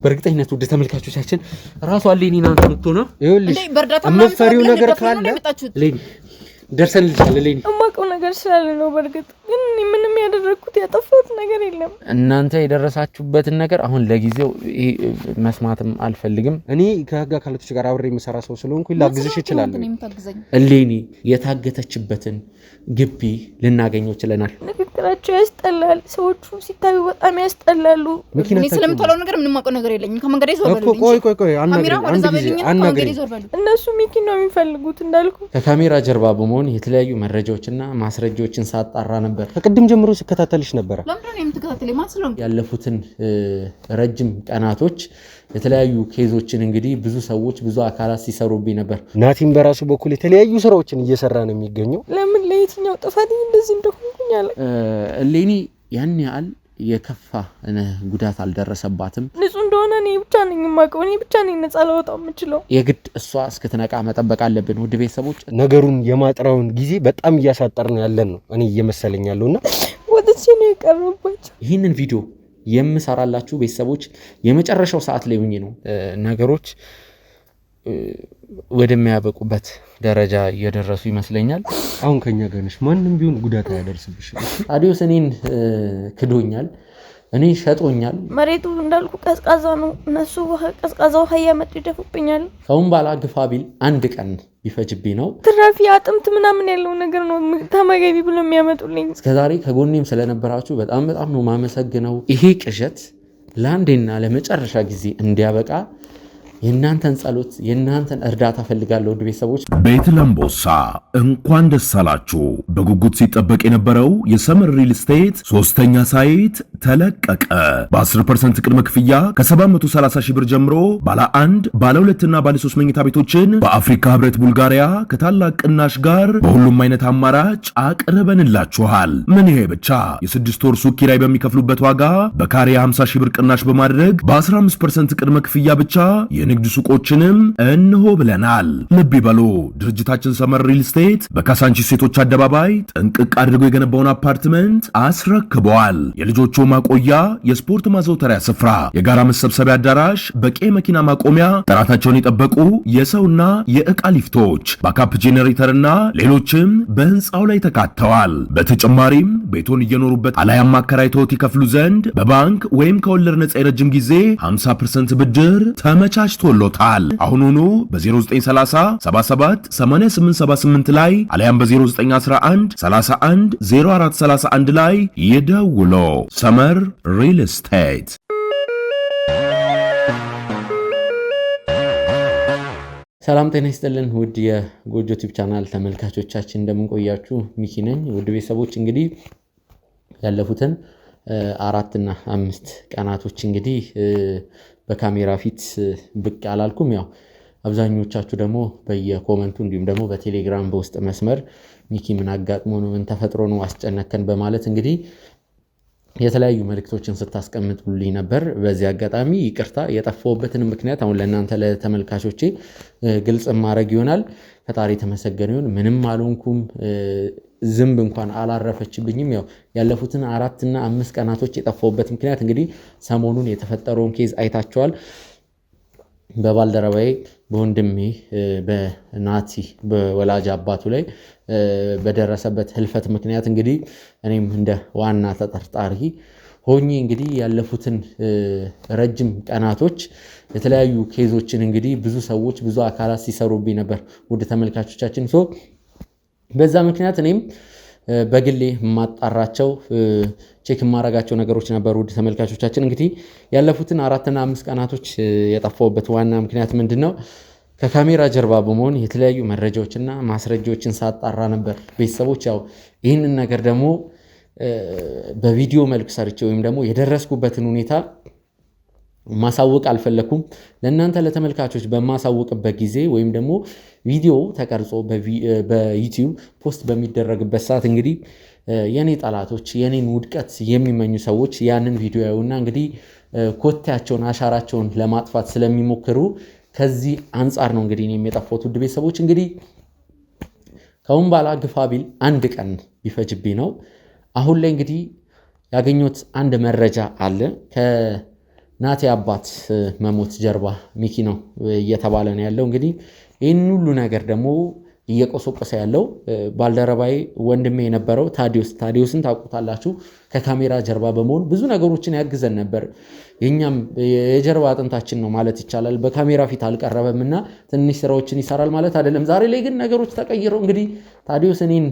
በርግጠኝነት ወደ ተመልካቾቻችን ራሱ አለኝ እናንተ ምትሆነው ይኸውልሽ አመፈሪው ነገር ካለ ለኝ ደርሰንልሻል ለኝ እማቀው ነገር ስላለ ነው። በርግጥ ግን ምንም ያደረኩት ያጠፋሁት ነገር የለም። እናንተ የደረሳችሁበትን ነገር አሁን ለጊዜው መስማትም አልፈልግም። እኔ ከህግ አካላቶች ጋር አብሬ የምሰራ ሰው ስለሆንኩ ላግዝሽ ይችላል። እሌኒ የታገተችበትን ግቢ ልናገኘው ይችላል። ንግግራቸው ያስጠላል። ሰዎቹ ሲታዩ በጣም ያስጠላሉ። እኔ ስለምታለው ነገር ምንም ማቀው ነገር የለኝም። ከመንገዴ ዞር በሉ እኮ ቆይ አናግሪ እነሱ ሚኪ ነው የሚፈልጉት እንዳልኩ ከካሜራ ጀርባ በመሆን የተለያዩ መረጃዎችና ማስረጃዎችን ሳጣራ ነበር። ከቅድም ጀምሮ ስከታተልሽ ነበር። ለምን ነው የምትከታተለኝ? ማስለም ያለፉትን ረጅም ቀናቶች የተለያዩ ኬዞችን እንግዲህ ብዙ ሰዎች ብዙ አካላት ሲሰሩብኝ ነበር። ናቲም በራሱ በኩል የተለያዩ ስራዎችን እየሰራ ነው የሚገኘው። ለምን ለየትኛው ጥፋት እንደዚህ እንደሆንኩኝ አለ እሌኒ ያን ያህል የከፋ ጉዳት አልደረሰባትም። ንጹህ እንደሆነ እኔ ብቻ ነኝ የማውቀው። እኔ ብቻ ነኝ ነፃ ላወጣው የምችለው። የግድ እሷ እስክትነቃ መጠበቅ አለብን። ውድ ቤተሰቦች ነገሩን የማጥራውን ጊዜ በጣም እያሳጠር ነው ያለን ነው እኔ እየመሰለኝ ያለውና ወደዚህ ነው የቀረባቸው። ይህንን ቪዲዮ የምሰራላችሁ ቤተሰቦች የመጨረሻው ሰዓት ላይ ሆኜ ነው ነገሮች ወደሚያበቁበት ደረጃ እየደረሱ ይመስለኛል። አሁን ከኛ ጋር ነሽ፣ ማንንም ቢሆን ጉዳት አያደርስብሽ። አዲዮስ እኔን ክዶኛል፣ እኔ ሸጦኛል። መሬቱ እንዳልኩ ቀዝቃዛ ነው። እነሱ ቀዝቃዛ ውሃ ያመጡ ይደፉብኛል። ከውን ባላ ግፋ ቢል አንድ ቀን ቢፈጅብኝ ነው። ትራፊ አጥምት ምናምን ያለው ነገር ነው ተመገቢ ብሎ የሚያመጡልኝ። እስከዛሬ ከጎኔም ስለነበራችሁ በጣም ነው ማመሰግነው። ይሄ ቅዠት ለአንዴና ለመጨረሻ ጊዜ እንዲያበቃ የእናንተን ጸሎት የእናንተን እርዳታ ፈልጋለሁ። ውድ ቤተሰቦች ቤት ለምቦሳ እንኳን ደስ አላችሁ። በጉጉት ሲጠበቅ የነበረው የሰመር ሪል ስቴት ሶስተኛ ሳይት ተለቀቀ። በ10% ቅድመ ክፍያ ከ730 ሺህ ብር ጀምሮ ባለ 1 ባለ 2 እና ባለ 3 መኝታ ቤቶችን በአፍሪካ ህብረት ቡልጋሪያ ከታላቅ ቅናሽ ጋር በሁሉም አይነት አማራጭ አቅርበንላችኋል። ምን ይሄ ብቻ የ6 ወር ሱቅ ኪራይ በሚከፍሉበት ዋጋ በካሬ 50 ሺህ ብር ቅናሽ በማድረግ በ15% ቅድመ ክፍያ ብቻ የንግድ ሱቆችንም እንሆ ብለናል። ልብ ይበሉ፣ ድርጅታችን ሰመር ሪል ስቴት በካሳንቺስ ሴቶች አደባባይ ጥንቅቅ አድርጎ የገነባውን አፓርትመንት አስረክበዋል። የልጆቹ ማቆያ፣ የስፖርት ማዘውተሪያ ስፍራ፣ የጋራ መሰብሰቢያ አዳራሽ፣ በቂ መኪና ማቆሚያ፣ ጥራታቸውን የጠበቁ የሰውና የዕቃ ሊፍቶች፣ ባካፕ ጄኔሬተርና ሌሎችም በህንፃው ላይ ተካተዋል። በተጨማሪም ቤቶን እየኖሩበት አላያም አከራይተውት ይከፍሉ ዘንድ በባንክ ወይም ከወለድ ነፃ የረጅም ጊዜ 50% ብድር ተመቻችቶሎታል። አሁኑኑ በ0930 77 8878 ላይ አሊያም በ0911 31 0431 ላይ ይደውሉ። ሰመር ሪል ስቴት። ሰላም ጤና ይስጥልን ውድ የጎጆ ቲዩብ ቻናል ተመልካቾቻችን እንደምንቆያችሁ ሚኪ ነኝ። ውድ ቤተሰቦች እንግዲህ ያለፉትን 4 እና 5 ቀናቶች እንግዲህ በካሜራ ፊት ብቅ አላልኩም። ያው አብዛኞቻችሁ ደግሞ በየኮመንቱ እንዲሁም ደግሞ በቴሌግራም በውስጥ መስመር ሚኪ ምን አጋጥሞ ነው ምን ተፈጥሮ ነው አስጨነከን በማለት እንግዲህ የተለያዩ መልእክቶችን ስታስቀምጡልኝ ነበር። በዚህ አጋጣሚ ይቅርታ የጠፋሁበትን ምክንያት አሁን ለእናንተ ለተመልካቾቼ ግልጽ ማድረግ ይሆናል። ፈጣሪ ተመሰገነ ይሁን፣ ምንም አልሆንኩም። ዝምብ እንኳን አላረፈችብኝም። ያው ያለፉትን 4 እና 5 ቀናቶች የጠፋሁበት ምክንያት እንግዲህ ሰሞኑን የተፈጠረውን ኬዝ አይታችኋል። በባልደረባዬ በወንድሜ በናቲ በወላጅ አባቱ ላይ በደረሰበት ህልፈት ምክንያት እንግዲህ እኔም እንደ ዋና ተጠርጣሪ ሆኜ እንግዲህ ያለፉትን ረጅም ቀናቶች የተለያዩ ኬዞችን እንግዲህ ብዙ ሰዎች ብዙ አካላት ሲሰሩብኝ ነበር። ውድ ተመልካቾቻችን በዛ ምክንያት እኔም በግሌ ማጣራቸው ቼክ ማረጋቸው ነገሮች ነበሩ። ውድ ተመልካቾቻችን እንግዲህ ያለፉትን 4 እና 5 ቀናቶች የጠፋሁበት ዋና ምክንያት ምንድነው? ከካሜራ ጀርባ በመሆን የተለያዩ መረጃዎችና ማስረጃዎችን ሳጣራ ነበር። ቤተሰቦች ያው ይህንን ነገር ደግሞ በቪዲዮ መልክ ሰርቼ ወይም ደግሞ የደረስኩበትን ሁኔታ ማሳወቅ አልፈለኩም። ለእናንተ ለተመልካቾች በማሳወቅበት ጊዜ ወይም ደግሞ ቪዲዮ ተቀርጾ በዩቲዩብ ፖስት በሚደረግበት ሰዓት እንግዲህ የኔ ጠላቶች የኔን ውድቀት የሚመኙ ሰዎች ያንን ቪዲዮ ያዩና እንግዲህ ኮቴያቸውን አሻራቸውን ለማጥፋት ስለሚሞክሩ ከዚህ አንጻር ነው እንግዲህ እኔም የጠፋሁት። ውድ ቤተሰቦች እንግዲህ ከውን ባላ ግፋ ቢል አንድ ቀን ቢፈጅብኝ ነው። አሁን ላይ እንግዲህ ያገኙት አንድ መረጃ አለ። ናቲ አባት መሞት ጀርባ ሚኪ ነው እየተባለ ነው ያለው። እንግዲህ ይህን ሁሉ ነገር ደግሞ እየቆሰቆሰ ያለው ባልደረባይ ወንድሜ የነበረው ታዲዮስን ታውቁታላችሁ። ከካሜራ ጀርባ በመሆን ብዙ ነገሮችን ያግዘን ነበር። የኛም የጀርባ አጥንታችን ነው ማለት ይቻላል። በካሜራ ፊት አልቀረበምና ትንሽ ስራዎችን ይሰራል ማለት አይደለም። ዛሬ ላይ ግን ነገሮች ተቀይረው እንግዲህ ታዲዮስ እኔን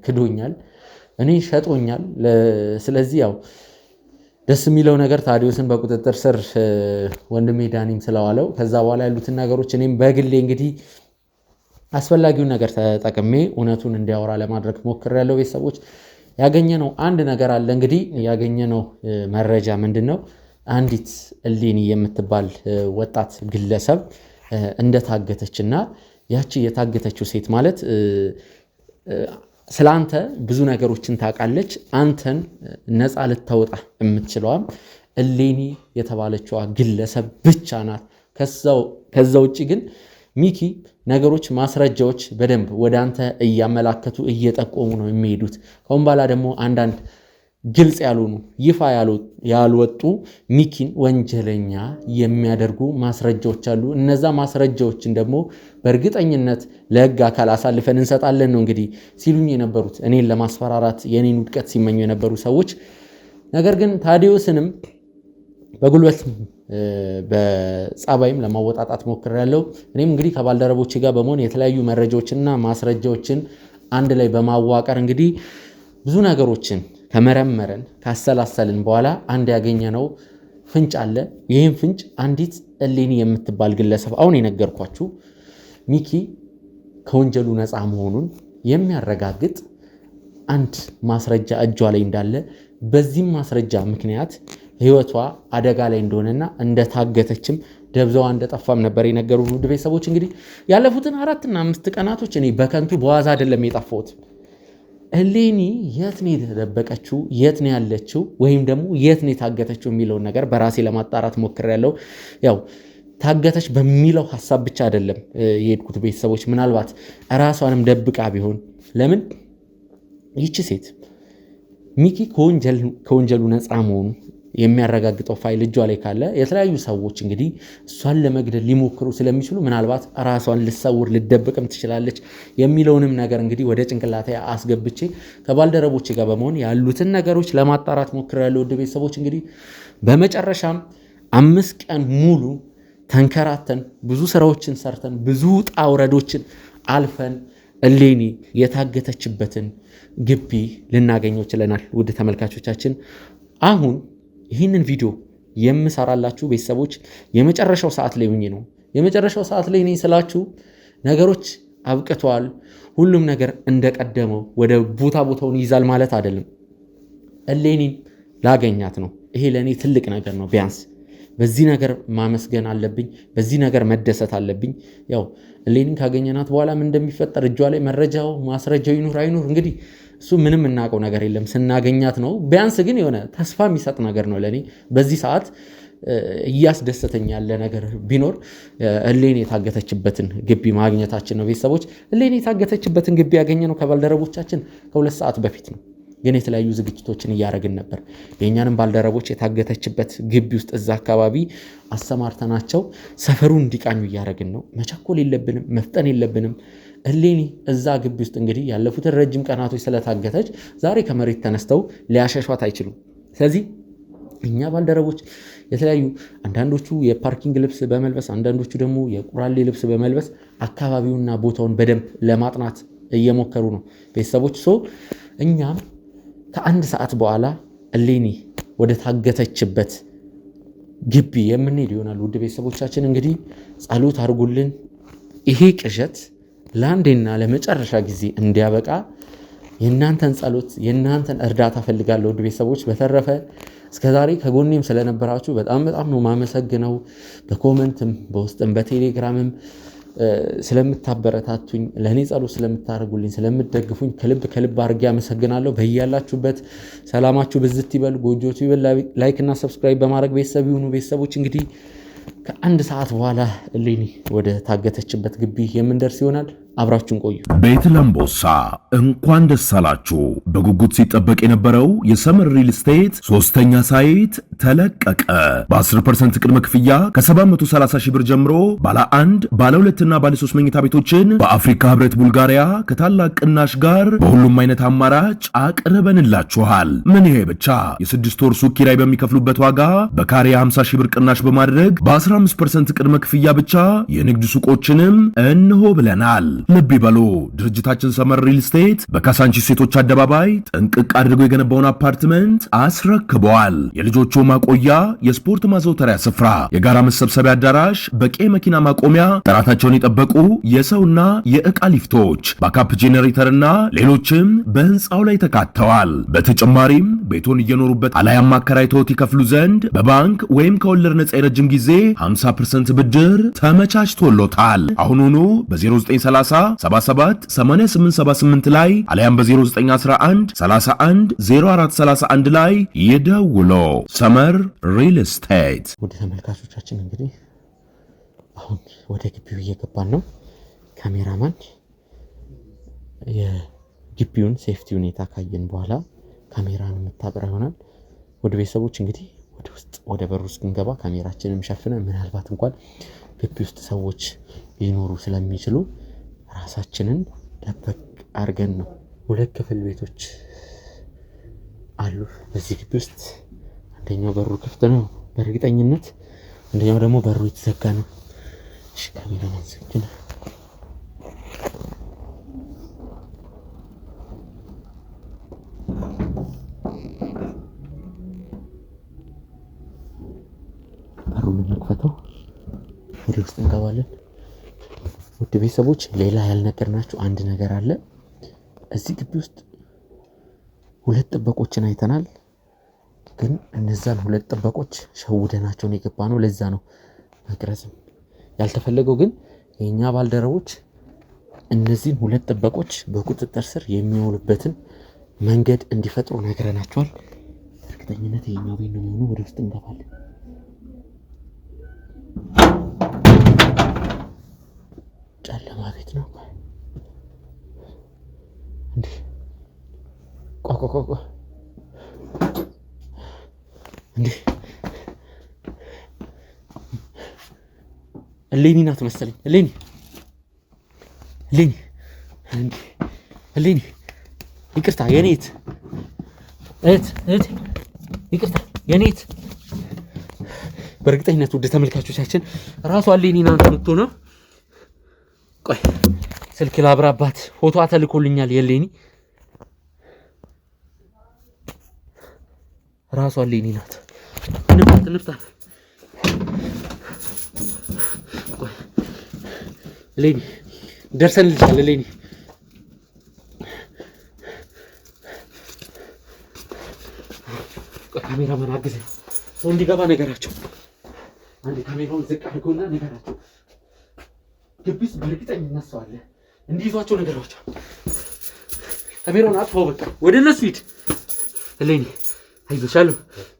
ክዶኛል፣ እኔ ሸጦኛል። ስለዚህ ያው ደስ የሚለው ነገር ታዲዮስን በቁጥጥር ስር ወንድሜ ዳኒም ስለዋለው ከዛ በኋላ ያሉትን ነገሮች እኔም በግሌ እንግዲህ አስፈላጊውን ነገር ተጠቅሜ እውነቱን እንዲያወራ ለማድረግ ሞክሬያለሁ። ቤተሰቦች ያገኘነው አንድ ነገር አለ። እንግዲህ ያገኘነው መረጃ ምንድነው? አንዲት እሌኒ የምትባል ወጣት ግለሰብ እንደታገተችና ያቺ የታገተችው ሴት ማለት ስላንተ ብዙ ነገሮችን ታውቃለች፣ አንተን ነፃ ልታወጣ የምትችለዋም እሌኒ የተባለችዋ ግለሰብ ብቻ ናት። ከዛ ውጪ ግን ሚኪ ነገሮች ማስረጃዎች በደንብ ወደ አንተ እያመላከቱ እየጠቆሙ ነው የሚሄዱት። ከሁን በኋላ ደግሞ አንዳንድ ግልጽ ያልሆኑ ይፋ ያልወጡ ሚኪን ወንጀለኛ የሚያደርጉ ማስረጃዎች አሉ። እነዛ ማስረጃዎችን ደግሞ በእርግጠኝነት ለሕግ አካል አሳልፈን እንሰጣለን ነው እንግዲህ ሲሉኝ የነበሩት እኔን ለማስፈራራት የኔን ውድቀት ሲመኙ የነበሩ ሰዎች። ነገር ግን ታዲዮስንም በጉልበት በጸባይም ለማወጣጣት ሞክሬያለሁ። እኔም እንግዲህ ከባልደረቦቼ ጋር በመሆን የተለያዩ መረጃዎችንና ማስረጃዎችን አንድ ላይ በማዋቀር እንግዲህ ብዙ ነገሮችን ከመረመረን ካሰላሰልን በኋላ አንድ ያገኘነው ፍንጭ አለ። ይህም ፍንጭ አንዲት እሌኒ የምትባል ግለሰብ አሁን የነገርኳችሁ ሚኪ ከወንጀሉ ነፃ መሆኑን የሚያረጋግጥ አንድ ማስረጃ እጇ ላይ እንዳለ፣ በዚህም ማስረጃ ምክንያት ህይወቷ አደጋ ላይ እንደሆነና እንደታገተችም ደብዛዋ እንደጠፋም ነበር የነገሩ ውድ ቤተሰቦች። እንግዲህ ያለፉትን 4 እና 5 ቀናቶች እኔ በከንቱ በዋዛ አይደለም የጠፋሁት። እሌኒ የት ነው የተደበቀችው፣ የት ነው ያለችው፣ ወይም ደግሞ የት ነው የታገተችው የሚለውን ነገር በራሴ ለማጣራት ሞክሬያለሁ። ያው ታገተች በሚለው ሐሳብ ብቻ አይደለም የሄድኩት ቤተሰቦች። ምናልባት ራሷንም ደብቃ ቢሆን ለምን ይቺ ሴት ሚኪ ከወንጀሉ ነፃ መሆኑ የሚያረጋግጠው ፋይል እጇ ላይ ካለ የተለያዩ ሰዎች እንግዲህ እሷን ለመግደል ሊሞክሩ ስለሚችሉ ምናልባት ራሷን ልሰውር ልደብቅም ትችላለች የሚለውንም ነገር እንግዲህ ወደ ጭንቅላቴ አስገብቼ ከባልደረቦቼ ጋር በመሆን ያሉትን ነገሮች ለማጣራት ሞክሬያለሁ። ወደ ቤተሰቦች እንግዲህ በመጨረሻም 5 ቀን ሙሉ ተንከራተን ብዙ ስራዎችን ሰርተን ብዙ ውጣ ውረዶችን አልፈን እሌኒ የታገተችበትን ግቢ ልናገኘው ችለናል። ውድ ተመልካቾቻችን አሁን ይህንን ቪዲዮ የምሰራላችሁ ቤተሰቦች የመጨረሻው ሰዓት ላይ ሆኜ ነው። የመጨረሻው ሰዓት ላይ ነኝ ስላችሁ ነገሮች አብቅተዋል፣ ሁሉም ነገር እንደቀደመው ወደ ቦታውን ይዛል ማለት አይደለም። እሌኒን ላገኛት ነው። ይሄ ለእኔ ትልቅ ነገር ነው። ቢያንስ በዚህ ነገር ማመስገን አለብኝ፣ በዚህ ነገር መደሰት አለብኝ። ያው እሌኒን ካገኘናት በኋላ ምን እንደሚፈጠር እጇ ላይ መረጃው ማስረጃው ይኑር አይኑር እንግዲህ እሱ ምንም እናውቀው ነገር የለም። ስናገኛት ነው። ቢያንስ ግን የሆነ ተስፋ የሚሰጥ ነገር ነው ለኔ በዚህ ሰዓት እያስደሰተኝ ያለ ነገር ቢኖር እሌኒ የታገተችበትን ግቢ ማግኘታችን ነው። ቤተሰቦች እሌኒ የታገተችበትን ግቢ ያገኘነው ከባልደረቦቻችን ከ2 ሰዓት በፊት ነው። ግን የተለያዩ ዝግጅቶችን እያደረግን ነበር። የእኛንም ባልደረቦች የታገተችበት ግቢ ውስጥ እዛ አካባቢ አሰማርተናቸው ሰፈሩን እንዲቃኙ እያደረግን ነው። መቸኮል የለብንም፣ መፍጠን የለብንም። እሌኒ እዛ ግቢ ውስጥ እንግዲህ ያለፉትን ረጅም ቀናቶች ስለታገተች ዛሬ ከመሬት ተነስተው ሊያሸሿት አይችሉም። ስለዚህ እኛ ባልደረቦች የተለያዩ አንዳንዶቹ የፓርኪንግ ልብስ በመልበስ አንዳንዶቹ ደግሞ የቁራሌ ልብስ በመልበስ አካባቢውና ቦታውን በደንብ ለማጥናት እየሞከሩ ነው ቤተሰቦች። እኛም ከ1 ሰዓት በኋላ እሌኒ ወደ ታገተችበት ግቢ የምንሄድ ይሆናል። ውድ ቤተሰቦቻችን እንግዲህ ጸሎት አድርጉልን። ይሄ ቅዠት ለአንዴና ለመጨረሻ ጊዜ እንዲያበቃ የእናንተን ጸሎት የእናንተን እርዳታ ፈልጋለሁ። ውድ ቤተሰቦች በተረፈ እስከዛሬ ከጎኔም ስለነበራችሁ በጣም ነው ማመሰግነው። በኮመንትም በውስጥም በቴሌግራምም ስለምታበረታቱኝ ለኔ ጸሎት ስለምታደርጉልኝ ስለምትደግፉኝ ከልብ አድርጌ አመሰግናለሁ። በእያላችሁበት ሰላማችሁ ብዝት ይበል፣ ጎጆቱ ይበል። ላይክ እና ሰብስክራይብ በማድረግ ቤተሰብ ይሁኑ። ቤተሰቦች እንግዲህ ከ1 ሰዓት በኋላ እሌኒ ወደ ታገተችበት ግቢ የምንደርስ ይሆናል። አብራችሁን ቆዩ። ቤት ለምቦሳ እንኳን ደስ አላችሁ። በጉጉት ሲጠበቅ የነበረው የሰመር ሪል ስቴት ሶስተኛ ሳይት ተለቀቀ። በ10% ቅድመ ክፍያ ከ730 ሺህ ብር ጀምሮ ባለ 1 ባለ 2 እና ባለ 3 መኝታ ቤቶችን በአፍሪካ ህብረት ቡልጋሪያ ከታላቅ ቅናሽ ጋር በሁሉም አይነት አማራጭ አቅርበንላችኋል። ምን ይሄ ብቻ! የ6 ወር ሱቅ ኪራይ በሚከፍሉበት ዋጋ በካሬ 50 ሺህ ብር ቅናሽ በማድረግ በ15% ቅድመ ክፍያ ብቻ የንግድ ሱቆችንም እንሆ ብለናል። ልብ ይበሉ፣ ድርጅታችን ሰመር ሪል ስቴት በካሳንቺስ ሴቶች አደባባይ ጥንቅቅ አድርጎ የገነባውን አፓርትመንት አስረክበዋል። የልጆቹ ማቆያ፣ የስፖርት ማዘውተሪያ ስፍራ፣ የጋራ መሰብሰቢያ አዳራሽ፣ በቂ መኪና ማቆሚያ፣ ጥራታቸውን የጠበቁ የሰውና የዕቃ ሊፍቶች፣ ባካፕ ጄኔሬተርና ሌሎችም በህንፃው ላይ ተካተዋል። በተጨማሪም ቤቱን እየኖሩበት አላያም አከራይተውት ይከፍሉ ዘንድ በባንክ ወይም ከወለድ ነፃ የረጅም ጊዜ 50% ብድር ተመቻችቶሎታል። አሁኑኑ በ0930 77 8878 ላይ አለያም በ0911 31 0431 ላይ ይደውሎ። ሰመር ሪል ስቴት። ወደ ተመልካቾቻችን እንግዲህ አሁን ወደ ግቢው እየገባን ነው። ካሜራማን የግቢውን ሴፍቲ ሁኔታ ካየን በኋላ ካሜራን የምታበራ ይሆናል። ወደ ቤተሰቦች እንግዲህ ወደ ውስጥ ወደ በሩ ውስጥ እንገባ ካሜራችንን ሸፍነን ምናልባት እንኳን ግቢ ውስጥ ሰዎች ሊኖሩ ስለሚችሉ ራሳችንን ደበቅ አድርገን ነው። 2 ክፍል ቤቶች አሉ በዚህ ግቢ ውስጥ። አንደኛው በሩ ክፍት ነው በእርግጠኝነት፣ አንደኛው ደግሞ በሩ የተዘጋ ነው። እሺ ካሜራማን ዘግተን በሩን እንክፈተው፣ ወደ ውስጥ እንገባለን። ውድ ቤተሰቦች ሌላ ያልነገርናችሁ አንድ ነገር አለ። እዚህ ግቢ ውስጥ 2 ጥበቆችን አይተናል። ግን እነዛን 2 ጥበቆች ሸውደናቸውን የገባ ነው። ለዛ ነው መቅረጽም ያልተፈለገው። ግን የኛ ባልደረቦች እነዚህን 2 ጥበቆች በቁጥጥር ስር የሚያውሉበትን መንገድ እንዲፈጥሩ ነግረናቸዋል። እርግጠኝነት የኛው ቤት ነው የሚሆነው። ወደ ውስጥ እንገባለን። ጨለማ ቤት ነው እንዴ? ቆቆቆቆ እንዴ! እሌኒ ናት መሰለኝ። እሌኒ ይቅርታ፣ የኔት እህት ይቅርታ፣ የኔት በእርግጠኝነት ውድ ተመልካቾቻችን ራሷ እሌኒ ናት የምትሆነው። ቆይ ስልክ ላብራባት፣ ፎቶዋ ተልኮልኛል። የሌኒ ራሷ እሌኒ ናት። እንፍታት። ቆይ እሌኒ ደርሰንልሻል። እሌኒ ቆይ ካሜራማን አግዘኝ፣ ሰው እንዲገባ ነገራቸው። አንድ ካሜራውን ዝቅ አድርጎና ነገራቸው። ግቢስ በእርግጠኝነት ሰው አለ፣ እንዲይዟቸው ነገሯቸው። ካሜራውን አጥፋው፣ በቃ ወደ እነሱ ሂድ። እሌኒ አይዞሽ አሉ።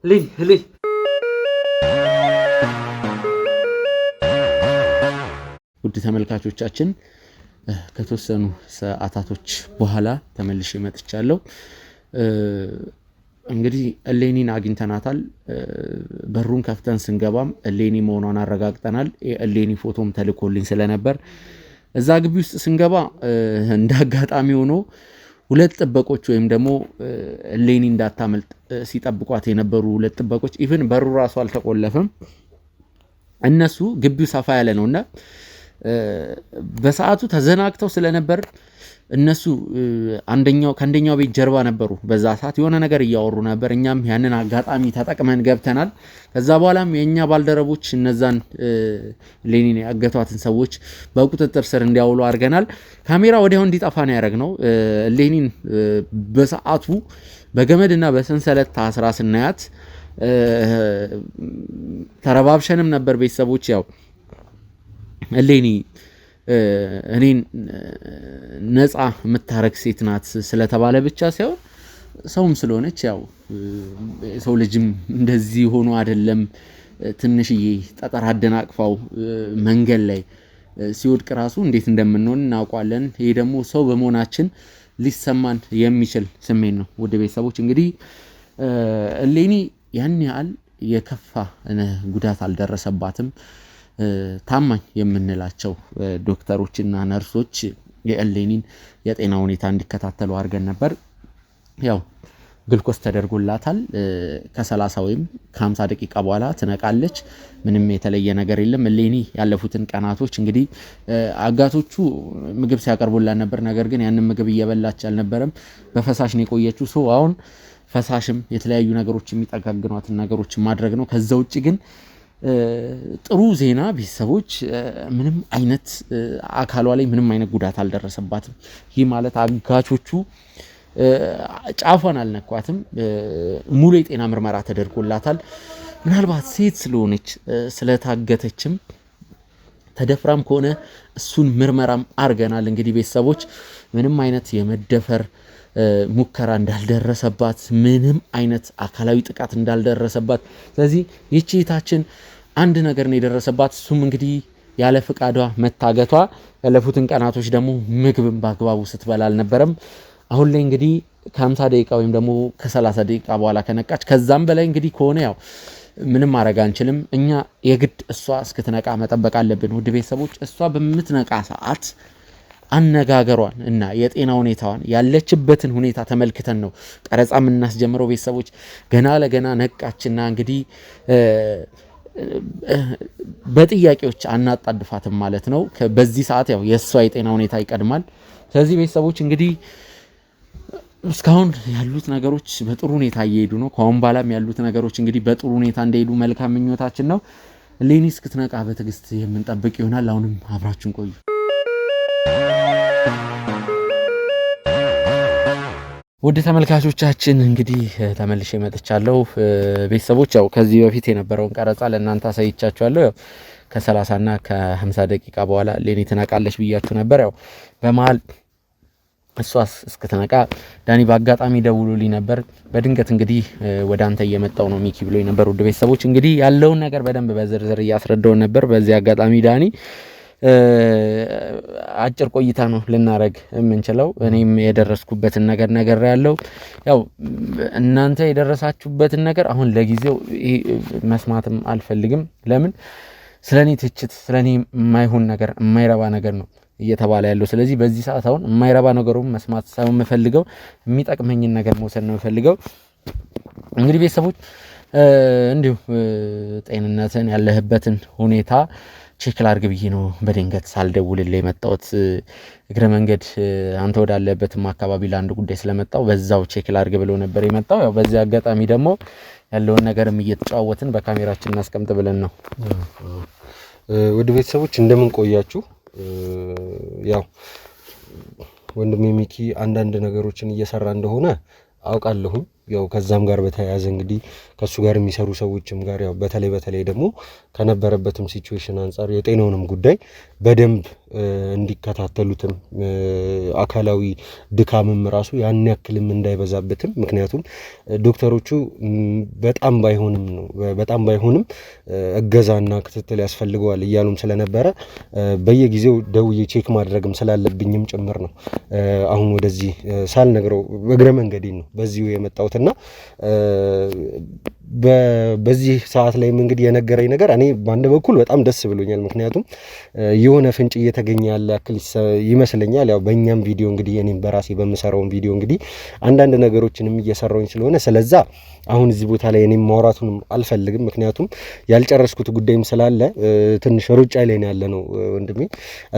እሌኒ ውድ ተመልካቾቻችን ከተወሰኑ ሰዓታቶች በኋላ ተመልሼ መጥቻለሁ። እንግዲህ እሌኒን አግኝተናታል። በሩን ከፍተን ስንገባም እሌኒ መሆኗን አረጋግጠናል። እሌኒ ፎቶም ተልኮልኝ ስለነበር እዛ ግቢ ውስጥ ስንገባ እንዳጋጣሚ ሆኖ 2 ጥበቆች ወይም ደግሞ እሌኒ እንዳታመልጥ ሲጠብቋት የነበሩ 2 ጥበቆች ኢቭን በሩ ራሱ አልተቆለፈም። እነሱ ግቢው ሰፋ ያለ ነውና በሰዓቱ ተዘናግተው ስለነበር እነሱ ከአንደኛው ቤት ጀርባ ነበሩ። በዛ ሰዓት የሆነ ነገር እያወሩ ነበር። እኛም ያንን አጋጣሚ ተጠቅመን ገብተናል። ከዛ በኋላም የኛ ባልደረቦች እነዛን እሌኒን ያገቷትን ሰዎች በቁጥጥር ስር እንዲያውሉ አድርገናል። ካሜራ ወዲያው እንዲጠፋ ነው ያደረግነው። እሌኒን በሰዓቱ በገመድና በሰንሰለት ታስራ ስናያት ተረባብሸንም ነበር። ቤተሰቦች ያው እሌኒ እኔን ነፃ የምታረግ ሴት ናት ስለተባለ ብቻ ሳይሆን ሰውም ስለሆነች ያው ሰው ልጅም እንደዚህ ሆኖ አይደለም ትንሽዬ ጠጠር አደናቅፋው መንገድ ላይ ሲወድቅ ራሱ እንዴት እንደምንሆን እናውቃለን። ይሄ ደግሞ ሰው በመሆናችን ሊሰማን የሚችል ስሜት ነው። ውድ ቤተሰቦች እንግዲህ እሌኒ ያን ያህል የከፋ ጉዳት አልደረሰባትም። ታማኝ የምንላቸው ዶክተሮችና ነርሶች የእሌኒን የጤና ሁኔታ እንዲከታተሉ አድርገን ነበር። ያው ግልኮስ ተደርጎላታል። ከ30 ወይም ከ50 ደቂቃ በኋላ ትነቃለች። ምንም የተለየ ነገር የለም። እሌኒ ያለፉትን ቀናቶች እንግዲህ አጋቶቹ ምግብ ሲያቀርቡላት ነበር። ነገር ግን ያንን ምግብ እየበላች አልነበረም። በፈሳሽ ነው የቆየችው። ሰው አሁን ፈሳሽም የተለያዩ ነገሮች የሚጠጋግኗትን ነገሮች ማድረግ ነው። ከዛ ውጪ ግን ጥሩ ዜና ቤተሰቦች ምንም አይነት አካሏ ላይ ምንም አይነት ጉዳት አልደረሰባትም። ይህ ማለት አጋቾቹ ጫፏን አልነኳትም። ሙሉ የጤና ምርመራ ተደርጎላታል። ምናልባት ሴት ስለሆነች ስለታገተችም ተደፍራም ከሆነ እሱን ምርመራም አርገናል። እንግዲህ ቤተሰቦች ምንም አይነት የመደፈር ሙከራ እንዳልደረሰባት፣ ምንም አይነት አካላዊ ጥቃት እንዳልደረሰባት፣ ስለዚህ ይህች እህታችን አንድ ነገር ነው የደረሰባት። እሱም እንግዲህ ያለ ፍቃዷ መታገቷ፣ ያለፉትን ቀናቶች ደግሞ ምግብን በአግባቡ ስትበላ አልነበረም። አሁን ላይ እንግዲህ ከ50 ደቂቃ ወይም ደግሞ ከ30 ደቂቃ በኋላ ከነቃች፣ ከዛም በላይ እንግዲህ ከሆነ ያው ምንም ማድረግ አንችልም። እኛ የግድ እሷ እስክትነቃ መጠበቅ አለብን። ውድ ቤተሰቦች እሷ በምትነቃ ሰዓት አነጋገሯን እና የጤና ሁኔታዋን ያለችበትን ሁኔታ ተመልክተን ነው ቀረጻ የምናስጀምረው። ቤተሰቦች ገና ለገና ነቃችና እንግዲህ በጥያቄዎች አናጣድፋትም ማለት ነው። በዚህ ሰዓት ያው የእሷ የጤና ሁኔታ ይቀድማል። ስለዚህ ቤተሰቦች እንግዲህ እስካሁን ያሉት ነገሮች በጥሩ ሁኔታ እየሄዱ ነው። ከአሁን በኋላም ያሉት ነገሮች እንግዲህ በጥሩ ሁኔታ እንደሄዱ መልካም ምኞታችን ነው። እሌኒ እስክትነቃ በትዕግስት የምንጠብቅ ይሆናል። አሁንም አብራችሁን ቆዩ። ውድ ተመልካቾቻችን እንግዲህ ተመልሼ መጥቻለሁ። ቤተሰቦች ያው ከዚህ በፊት የነበረውን ቀረጻ ለእናንተ አሳይቻችኋለሁ። ያው ከ30 እና ከ50 ደቂቃ በኋላ እሌኒ ትነቃለች ብያችሁ ነበር። ያው በመሃል እሷስ እስክትነቃ ዳኒ በአጋጣሚ ደውሎልኝ ነበር። በድንገት እንግዲህ ወደ አንተ እየመጣው ነው ሚኪ ብሎኝ ነበር። ውድ ቤተሰቦች እንግዲህ ያለውን ነገር በደንብ በዝርዝር እያስረዳው ነበር። በዚህ አጋጣሚ ዳኒ አጭር ቆይታ ነው ልናረግ የምንችለው። እኔም የደረስኩበትን ነገር ያለው ያው እናንተ የደረሳችሁበትን ነገር አሁን ለጊዜው መስማትም አልፈልግም። ለምን ስለኔ ትችት፣ ስለኔ የማይሆን ነገር፣ የማይረባ ነገር ነው እየተባለ ያለው። ስለዚህ በዚህ ሰዓት አሁን የማይረባ ነገሩን መስማት ሳይሆን የምፈልገው የሚጠቅመኝን ነገር መውሰድ ነው የምፈልገው። እንግዲህ ቤተሰቦች እንዲሁ ጤንነትን ያለህበትን ሁኔታ ቼክ ላድርግ ብዬ ነው በድንገት ሳልደውልልህ የመጣሁት። እግረ መንገድ አንተ ወዳለበትም አካባቢ ለአንድ ጉዳይ ስለመጣው በዛው ቼክ ላድርግ ብሎ ነበር የመጣው። ያው በዚህ አጋጣሚ ደግሞ ያለውን ነገርም እየተጫወትን በካሜራችን እናስቀምጥ ብለን ነው። ውድ ቤተሰቦች እንደምን ቆያችሁ? ያው ወንድሜ ሚኪ አንዳንድ ነገሮችን እየሰራ እንደሆነ አውቃለሁ። ያው ከዛም ጋር በተያያዘ እንግዲህ ከሱ ጋር የሚሰሩ ሰዎችም ጋር ያው በተለይ ደግሞ ከነበረበትም ሲቹዌሽን አንፃር የጤናውንም ጉዳይ በደንብ እንዲከታተሉትም አካላዊ ድካምም ራሱ ያን ያክልም እንዳይበዛበትም፣ ምክንያቱም ዶክተሮቹ በጣም ባይሆንም እገዛና ክትትል ያስፈልገዋል እያሉም ስለነበረ በየጊዜው ደውዬ ቼክ ማድረግም ስላለብኝም ጭምር ነው አሁን ወደዚህ ሳልነግረው እግረ መንገዴን ነው በዚሁ የመጣሁትና በዚህ ሰዓት ላይም እንግዲህ የነገረኝ ነገር እኔ በአንድ በኩል በጣም ደስ ብሎኛል። ምክንያቱም የሆነ ፍንጭ እየተገኘ ያለ ያክል ይመስለኛል። ያው በእኛም ቪዲዮ እንግዲህ እኔም በራሴ በምሰራውን ቪዲዮ እንግዲህ አንዳንድ ነገሮችንም እየሰራሁኝ ስለሆነ ስለዛ አሁን እዚህ ቦታ ላይ እኔም ማውራቱንም አልፈልግም። ምክንያቱም ያልጨረስኩት ጉዳይም ስላለ ትንሽ ሩጫ ላይ ነው ያለ ነው ወንድሜ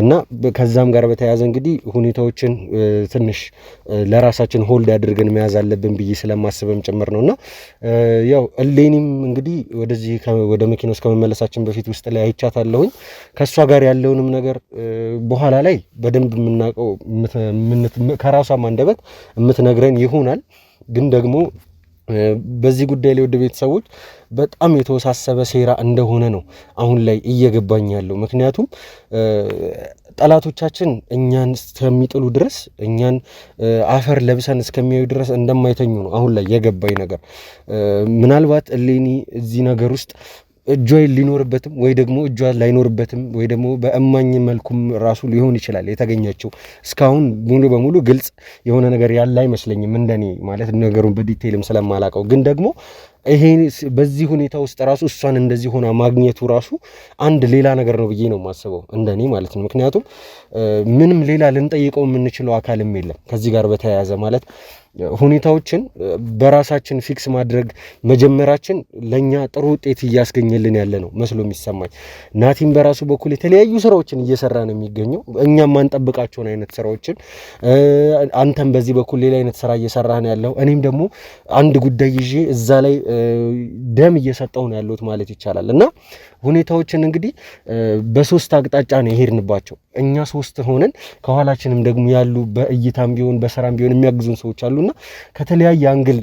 እና ከዛም ጋር በተያያዘ እንግዲህ ሁኔታዎችን ትንሽ ለራሳችን ሆልድ አድርገን መያዝ አለብን ብዬ ስለማስበም ጭምር ነውና ያው እሌኒም እንግዲህ ወደዚህ ወደ መኪና ውስጥ ከመመለሳችን በፊት ውስጥ ላይ አይቻታለሁኝ። ከሷ ጋር ያለውንም ነገር በኋላ ላይ በደንብ የምናውቀው ከራሷም አንደበት የምትነግረን ይሆናል። ግን ደግሞ በዚህ ጉዳይ ላይ ወደ ቤተሰቦች በጣም የተወሳሰበ ሴራ እንደሆነ ነው አሁን ላይ እየገባኝ ያለው። ምክንያቱም ጠላቶቻችን እኛን እስከሚጥሉ ድረስ እኛን አፈር ለብሰን እስከሚያዩ ድረስ እንደማይተኙ ነው አሁን ላይ የገባኝ ነገር። ምናልባት እሌኒ እዚህ ነገር ውስጥ እጇ ሊኖርበትም ወይ ደግሞ እጇ ላይኖርበትም ወይ ደግሞ በእማኝ መልኩም ራሱ ሊሆን ይችላል የተገኘችው። እስካሁን ሙሉ በሙሉ ግልጽ የሆነ ነገር ያለ አይመስለኝም እንደኔ ማለት ነገሩን በዲቴይልም ስለማላውቀው። ግን ደግሞ ይሄ በዚህ ሁኔታ ውስጥ ራሱ እሷን እንደዚህ ሆና ማግኘቱ ራሱ አንድ ሌላ ነገር ነው ብዬ ነው የማስበው እንደኔ ማለት ነው። ምክንያቱም ምንም ሌላ ልንጠይቀው የምንችለው አካልም የለም ከዚህ ጋር በተያያዘ ማለት ሁኔታዎችን በራሳችን ፊክስ ማድረግ መጀመራችን ለኛ ጥሩ ውጤት እያስገኘልን ያለ ነው መስሎ የሚሰማኝ። ናቲም በራሱ በኩል የተለያዩ ስራዎችን እየሰራ ነው የሚገኘው፣ እኛም ማንጠብቃቸውን አይነት ስራዎችን። አንተም በዚህ በኩል ሌላ አይነት ስራ እየሰራህ ነው ያለው። እኔም ደግሞ አንድ ጉዳይ ይዤ እዛ ላይ ደም እየሰጠው ነው ያለሁት ማለት ይቻላል። እና ሁኔታዎችን እንግዲህ በሶስት አቅጣጫ ነው የሄድንባቸው። እኛ ሶስት ሆነን ከኋላችንም ደግሞ ያሉ በእይታም ቢሆን በስራም ቢሆን የሚያግዙን ሰዎች አሉና ከተለያየ አንግል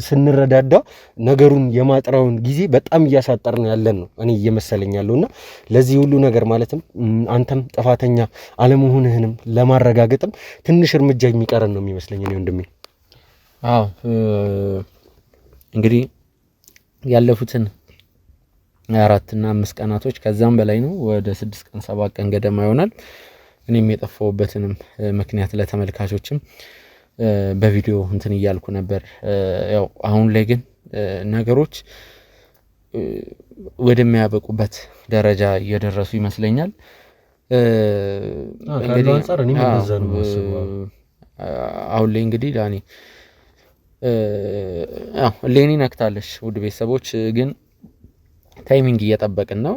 ስንረዳዳ ነገሩን የማጥራውን ጊዜ በጣም እያሳጠርን ያለን ነው እኔ እየመሰለኝ ያለውና ለዚህ ሁሉ ነገር ማለትም አንተም ጥፋተኛ አለመሆንህንም ለማረጋገጥም ትንሽ እርምጃ የሚቀረን ነው የሚመስለኝ እኔ ወንድሜ። አዎ እንግዲህ ያለፉትን 4 እና 5 ቀናቶች ከዛም በላይ ነው ወደ 6 ቀን 7 ቀን ገደማ ይሆናል እኔም የጠፋሁበትንም ምክንያት ለተመልካቾችም በቪዲዮ እንትን እያልኩ ነበር። ያው አሁን ላይ ግን ነገሮች ወደሚያበቁበት ደረጃ እየደረሱ ይመስለኛል። እንግዲህ አንፃር እኔ እንደዛ ነው የማስበው። አሁን ላይ እንግዲህ ዳኒ ሌኒ ነክታለሽ ውድ ቤተሰቦች፣ ግን ታይሚንግ እየጠበቅን ነው።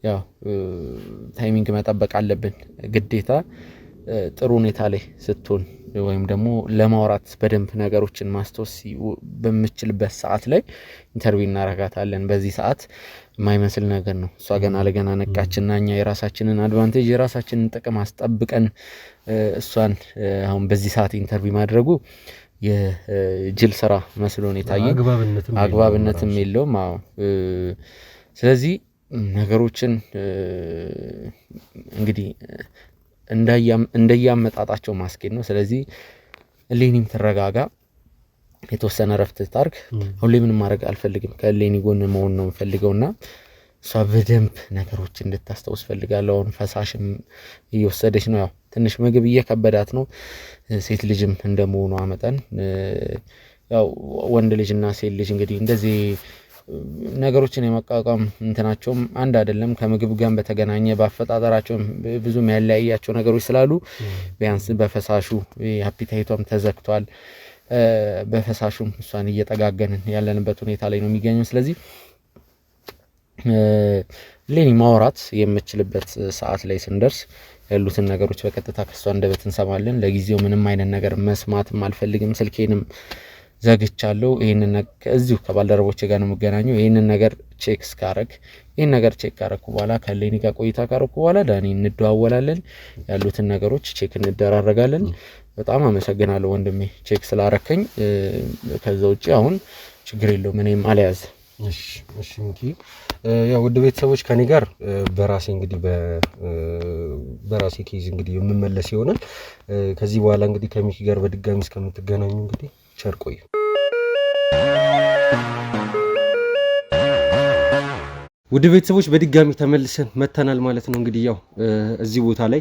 ያው ታይሚንግ መጠበቅ አለብን ግዴታ። ጥሩ ሁኔታ ላይ ስትሆን ወይም ደግሞ ለማውራት በደንብ ነገሮችን ማስተዋወስ በምችልበት ሰዓት ላይ ኢንተርቪው እናረጋታለን። በዚህ ሰዓት የማይመስል ነገር ነው። እሷ ገና ለገና ነቃችና እኛ የራሳችንን አድቫንቴጅ የራሳችንን ጥቅም አስጠብቀን እሷን አሁን በዚህ ሰዓት ኢንተርቪው ማድረጉ የጅል ስራ መስሎ ነው የታየኝ። አግባብነትም የለውም። አዎ ስለዚህ ነገሮችን እንግዲህ እንደያመጣጣቸው ማስኬድ ነው። ስለዚህ ሌኒም ትረጋጋ፣ የተወሰነ ረፍት ታርግ። አሁን ላይ ምንም ማድረግ አልፈልግም፣ ከሌኒ ጎን መሆን ነው የምፈልገውና እሷ በደንብ ነገሮች እንድታስተውስ ፈልጋለሁ። አሁን ፈሳሽም እየወሰደች ነው። ያው ትንሽ ምግብ እየከበዳት ነው። ሴት ልጅም እንደመሆኗ መጠን ያው ወንድ ልጅና ሴት ልጅ እንግዲህ እንደዚህ ነገሮችን የመቋቋም እንትናቸውም አንድ አይደለም። ከምግብ ጋር በተገናኘ በአፈጣጠራቸው ብዙ የሚያለያያቸው ነገሮች ስላሉ ቢያንስ በፈሳሹ አፒታይቷም ተዘግቷል። በፈሳሹም እሷን እየጠጋገንን ያለንበት ሁኔታ ላይ ነው የሚገኘው። ስለዚህ ሌኒ ማውራት የምችልበት ሰዓት ላይ ስንደርስ ያሉትን ነገሮች በቀጥታ ከሷ አንደበት እንሰማለን። ለጊዜው ምንም አይነት ነገር መስማትም አልፈልግም። ስልኬንም ዘግቻለሁ። ይሄንን እዚሁ ከባልደረቦቼ ጋር ነው የምገናኘው። ይሄንን ነገር ቼክ እስካረግ ይሄን ነገር ቼክ ካረኩ በኋላ ከሌኒ ጋር ቆይታ ካረኩ በኋላ ዳኒ እንደዋወላለን። ያሉትን ነገሮች ቼክ እንደራረጋለን። በጣም አመሰግናለሁ ወንድሜ ቼክ ስላረከኝ። ከዛ ውጪ አሁን ችግር የለውም እኔም አልያዝ። እሺ ሚኪ፣ ያው ውድ ቤተሰቦች ከኔ ጋር በራሴ እንግዲህ በራሴ ኬዝ እንግዲህ የምመለስ ይሆናል። ከዚህ በኋላ እንግዲህ ከሚኪ ጋር በድጋሚ እስከምትገናኙ እንግዲህ ቸር ቆዩ። ውድ ቤተሰቦች በድጋሚ ተመልሰን መተናል ማለት ነው። እንግዲህ ያው እዚህ ቦታ ላይ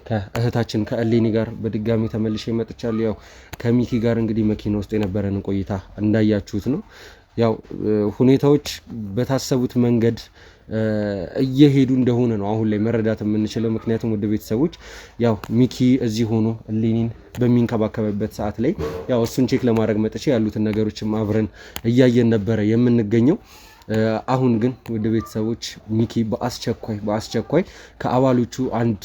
ከእህታችን ከሌኒ ጋር በድጋሚ ተመልሼ መጥቻለሁ። ያው ከሚኪ ጋር እንግዲህ መኪና ውስጥ የነበረን ቆይታ እንዳያችሁት ነው። ያው ሁኔታዎች በታሰቡት መንገድ እየሄዱ እንደሆነ ነው አሁን ላይ መረዳት የምንችለው። ምክንያቱም ወደ ቤተሰቦች ያው ሚኪ እዚህ ሆኖ ሌኒን በሚንከባከበበት ሰዓት ላይ ያው እሱን ቼክ ለማድረግ መጥቼ ያሉትን ነገሮችም አብረን እያየን ነበረ የምንገኘው። አሁን ግን ወደ ቤተሰቦች ሚኪ በአስቸኳይ ከአባሎቹ አንድ